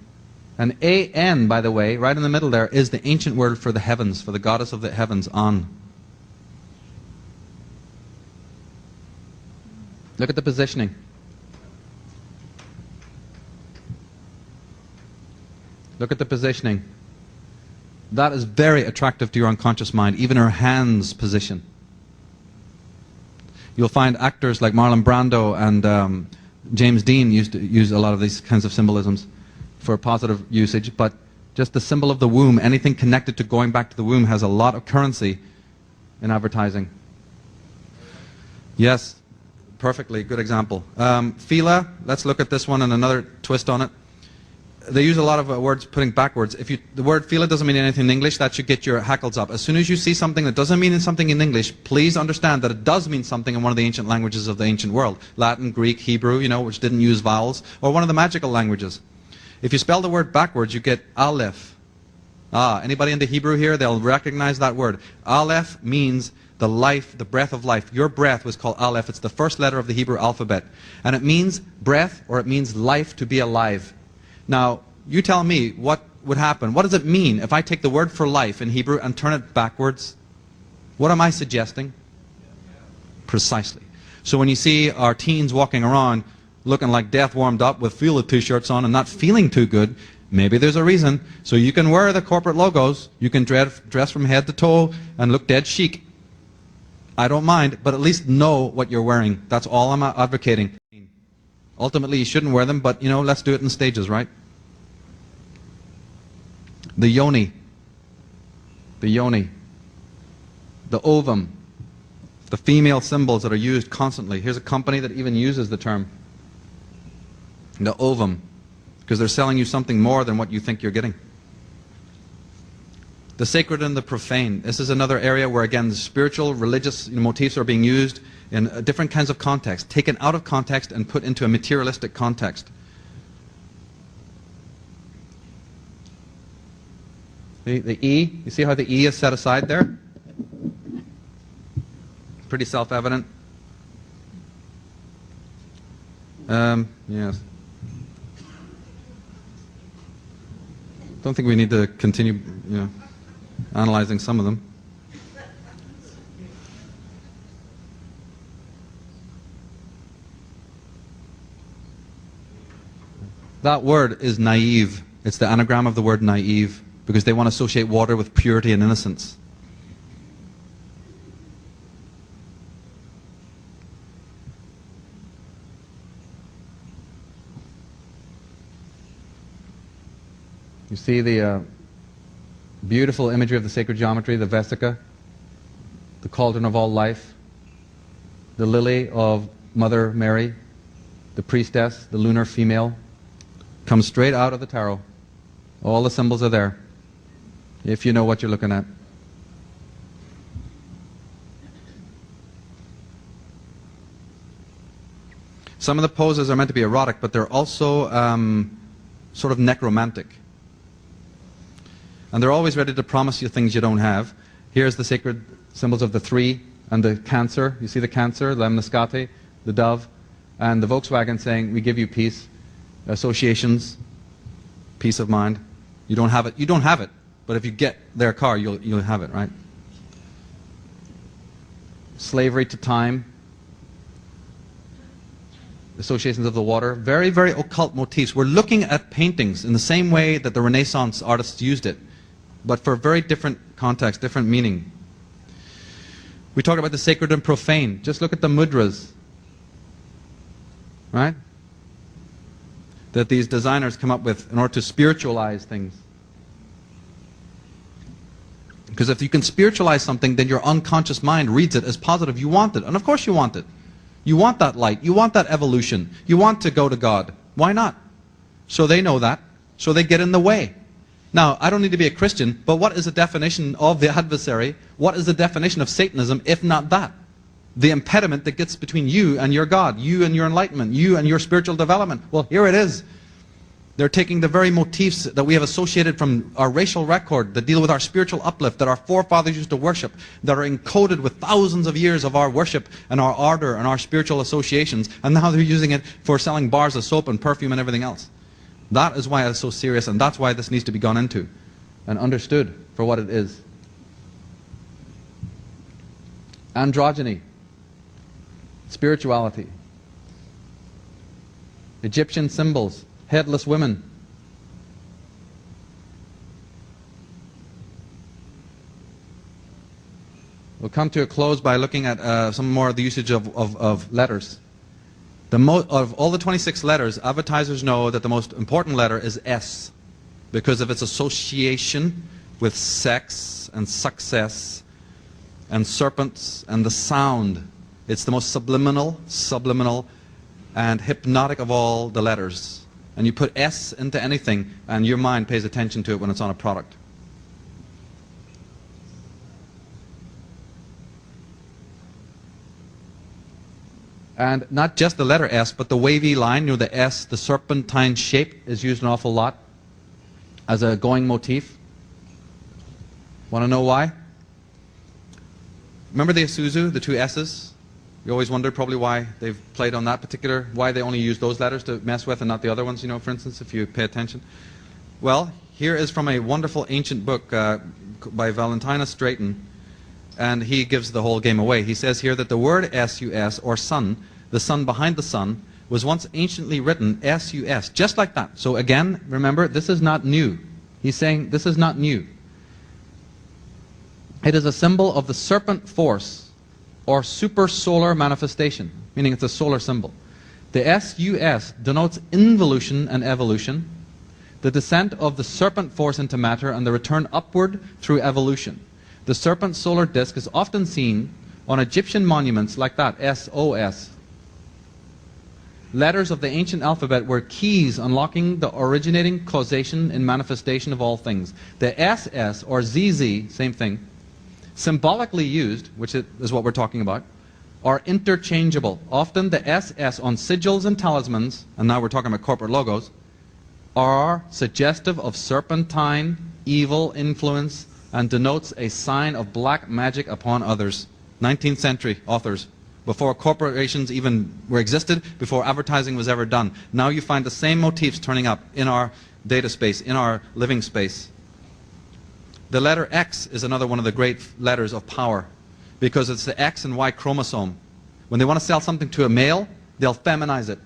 And A-N, by the way, right in the middle there, is the ancient word for the heavens, for the goddess of the heavens, An. Look at the positioning. Look at the positioning. That is very attractive to your unconscious mind, even her hand's position. You'll find actors like Marlon Brando and James Dean used to use a lot of these kinds of symbolisms for positive usage, but just the symbol of the womb, anything connected to going back to the womb, has a lot of currency in advertising. Yes, perfectly, good example. Fila, let's look at this one and another twist on it. They use a lot of words putting backwards. The word fila doesn't mean anything in English, that should get your hackles up. As soon as you see something that doesn't mean something in English, please understand that it does mean something in one of the ancient languages of the ancient world. Latin, Greek, Hebrew, you know, which didn't use vowels, or one of the magical languages. If you spell the word backwards, you get aleph. Anybody into Hebrew here? They'll recognize that word. Aleph means the life, the breath of life. Your breath was called Aleph. It's the first letter of the Hebrew alphabet. And it means breath, or it means life, to be alive. Now, you tell me what would happen. What does it mean if I take the word for life in Hebrew and turn it backwards? What am I suggesting? Precisely. So when you see our teens walking around looking like death warmed up with feel it t-shirts on and not feeling too good, maybe there's a reason. So you can wear the corporate logos, you can dress from head to toe and look dead chic. I don't mind, but at least know what you're wearing. That's all I'm advocating. Ultimately, you shouldn't wear them, but you know, let's do it in stages, right? The yoni, the ovum, the female symbols that are used constantly. Here's a company that even uses the term. The ovum, because they're selling you something more than what you think you're getting. The sacred and the profane. This is another area where, again, the spiritual, religious motifs are being used in different kinds of contexts, taken out of context and put into a materialistic context. The E, you see how the E is set aside there? Pretty self-evident. Yes. Don't think we need to continue, analyzing some of them. That word is naive. It's the anagram of the word naive, because they want to associate water with purity and innocence. You see the beautiful imagery of the sacred geometry, the Vesica, the cauldron of all life, the lily of Mother Mary, the priestess, the lunar female, comes straight out of the tarot. All the symbols are there, if you know what you're looking at. Some of the poses are meant to be erotic, but they're also sort of necromantic. And they're always ready to promise you things you don't have. Here's the sacred symbols of the three and the Cancer. You see the Cancer, lemniscate, the dove, and the Volkswagen saying, we give you peace, associations, peace of mind. You don't have it. You don't have it. But if you get their car, you'll have it, right? Slavery to time. Associations of the water. Very, very occult motifs. We're looking at paintings in the same way that the Renaissance artists used it, but for very different context, different meaning. We talk about the sacred and profane. Just look at the mudras, right? That these designers come up with in order to spiritualize things. Because if you can spiritualize something, then your unconscious mind reads it as positive. You want it, and of course you want it. You want that light. You want that evolution. You want to go to God. Why not? So they know that. So they get in the way. Now, I don't need to be a Christian, but what is the definition of the adversary? What is the definition of Satanism, if not that? The impediment that gets between you and your God, you and your enlightenment, you and your spiritual development. Well, here it is. They're taking the very motifs that we have associated from our racial record that deal with our spiritual uplift, that our forefathers used to worship, that are encoded with thousands of years of our worship and our ardor and our spiritual associations, and now they're using it for selling bars of soap and perfume and everything else. That is why it's so serious, and that's why this needs to be gone into and understood for what it is. Androgyny, spirituality, Egyptian symbols, headless women. We'll come to a close by looking at some more of the usage of letters. Of all the 26 letters, advertisers know that the most important letter is S, because of its association with sex and success and serpents and the sound. It's the most subliminal, and hypnotic of all the letters. And you put S into anything, and your mind pays attention to it when it's on a product. And not just the letter S, but the wavy line, the S, the serpentine shape is used an awful lot as a going motif. Want to know why? Remember the Isuzu, the two S's? You always wondered probably why they've played on that particular, why they only use those letters to mess with and not the other ones, you know, for instance, if you pay attention. Well, here is from a wonderful ancient book by Valentinus Drayton, and he gives the whole game away. He says here that the word S-U-S, or sun, the sun behind the sun, was once anciently written S-U-S, just like that. So again, remember, this is not new. He's saying this is not new. It is a symbol of the serpent force, or supersolar manifestation, meaning it's a solar symbol. The S-U-S denotes involution and evolution, the descent of the serpent force into matter and the return upward through evolution. The serpent solar disk is often seen on Egyptian monuments like that, S-O-S. Letters of the ancient alphabet were keys unlocking the originating causation and manifestation of all things. The SS or ZZ, same thing, symbolically used, which is what we're talking about, are interchangeable. Often the SS on sigils and talismans, and now we're talking about corporate logos, are suggestive of serpentine, evil influence and denotes a sign of black magic upon others. 19th century authors. Before corporations even were existed, before advertising was ever done. Now you find the same motifs turning up in our data space, in our living space. The letter X is another one of the great letters of power because it's the X and Y chromosome. When they want to sell something to a male, they'll feminize it.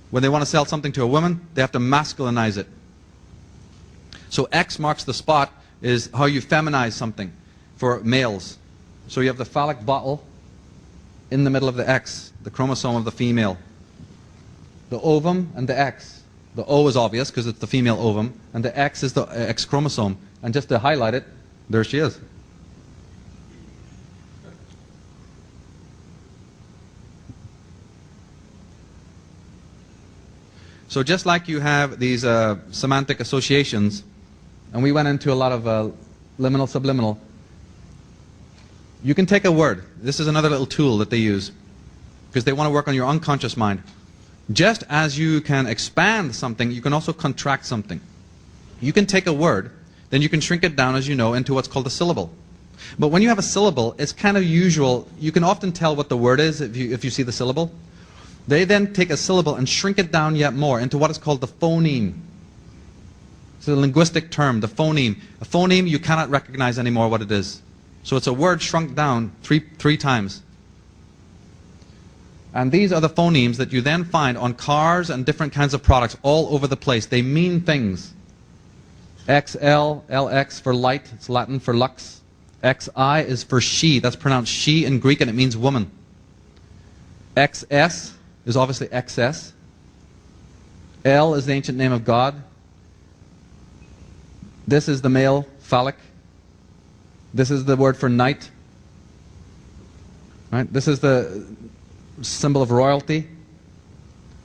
When they want to sell something to a woman, they have to masculinize it. So X marks the spot, is how you feminize something for males. So you have the phallic bottle in the middle of the X, the chromosome of the female. The ovum and the X. The O is obvious because it's the female ovum, and the X is the X chromosome. And just to highlight it, there she is. So just like you have these semantic associations, and we went into a lot of liminal, subliminal, you can take a word. This is another little tool that they use because they want to work on your unconscious mind. Just as you can expand something, you can also contract something. You can take a word, then you can shrink it down, as you know, into what's called a syllable. But when you have a syllable, it's kind of usual. You can often tell what the word is if you see the syllable. They then take a syllable and shrink it down yet more into what is called the phoneme. It's a linguistic term, the phoneme. A phoneme, you cannot recognize anymore what it is. So it's a word shrunk down three times. And these are the phonemes that you then find on cars and different kinds of products all over the place. They mean things. XL, LX for light, it's Latin for lux. XI is for she, that's pronounced she in Greek and it means woman. XS is obviously excess. L is the ancient name of God. This is the male phallic. This is the word for night. Right? This is the symbol of royalty,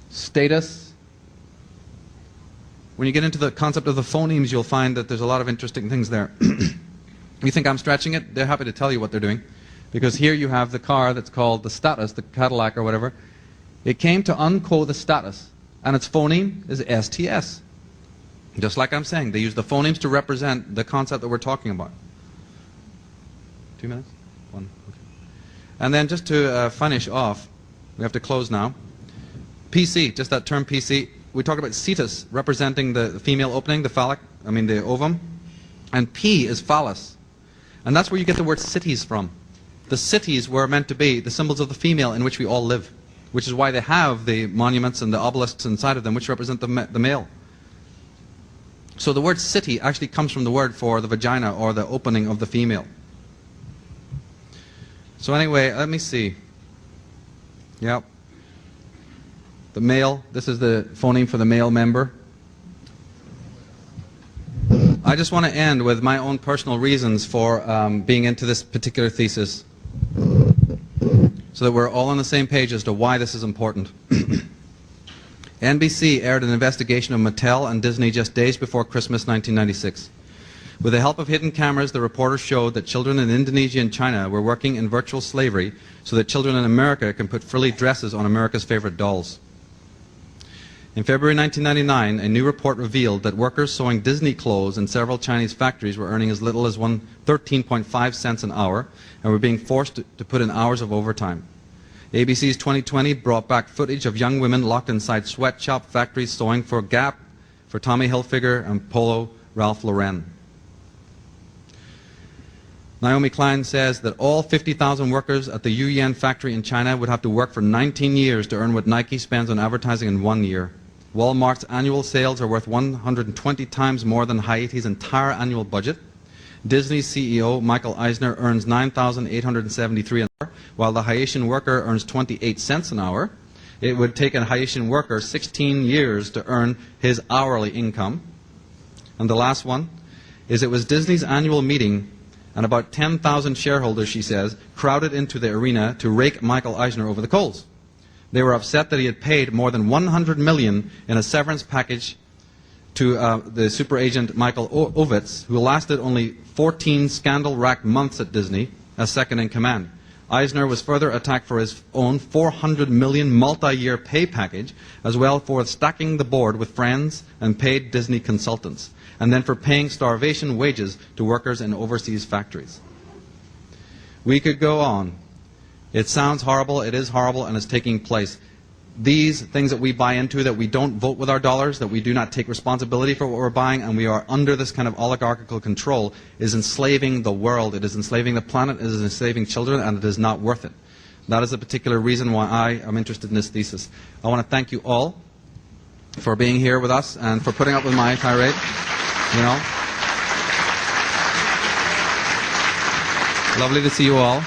status. When you get into the concept of the phonemes, you'll find that there's a lot of interesting things there. You think I'm stretching it? They're happy to tell you what they're doing. Because here you have the car that's called the status, the Cadillac or whatever. It came to uncode the status, and its phoneme is STS. Just like I'm saying, they use the phonemes to represent the concept that we're talking about. 2 minutes? 1. Okay. And then just to finish off, we have to close now. PC, just that term PC. We talk about cetus, representing the female opening, the phallic, the ovum. And P is phallus. And that's where you get the word cities from. The cities were meant to be the symbols of the female in which we all live, which is why they have the monuments and the obelisks inside of them, which represent the male. So the word city actually comes from the word for the vagina or the opening of the female. So anyway, let me see. Yep. The male, this is the phoneme for the male member. I just want to end with my own personal reasons for being into this particular thesis, so that we're all on the same page as to why this is important. NBC aired an investigation of Mattel and Disney just days before Christmas 1996. With the help of hidden cameras, the reporters showed that children in Indonesia and China were working in virtual slavery so that children in America can put frilly dresses on America's favorite dolls. In February 1999, a new report revealed that workers sewing Disney clothes in several Chinese factories were earning as little as 13.5 cents an hour and were being forced to put in hours of overtime. ABC's 2020 brought back footage of young women locked inside sweatshop factories sewing for Gap, for Tommy Hilfiger, and Polo Ralph Lauren. Naomi Klein says that all 50,000 workers at the Yuyan factory in China would have to work for 19 years to earn what Nike spends on advertising in 1 year. Walmart's annual sales are worth 120 times more than Haiti's entire annual budget. Disney's CEO, Michael Eisner, earns $9,873 an hour, while the Haitian worker earns 28 cents an hour. It would take a Haitian worker 16 years to earn his hourly income. And the last one is it was Disney's annual meeting, and about 10,000 shareholders, she says, crowded into the arena to rake Michael Eisner over the coals. They were upset that he had paid more than $100 million in a severance package to the super agent Michael Ovitz, who lasted only 14 scandal-racked months at Disney as second in command. Eisner was further attacked for his own $400 million multi-year pay package, as well for stacking the board with friends and paid Disney consultants, and then for paying starvation wages to workers in overseas factories. We could go on. It sounds horrible, it is horrible, and it's taking place. These things that we buy into, that we don't vote with our dollars, that we do not take responsibility for what we're buying, and we are under this kind of oligarchical control, is enslaving the world, it is enslaving the planet, it is enslaving children, and it is not worth it. That is the particular reason why I am interested in this thesis. I want to thank you all for being here with us and for putting up with my tirade. You know, lovely to see you all.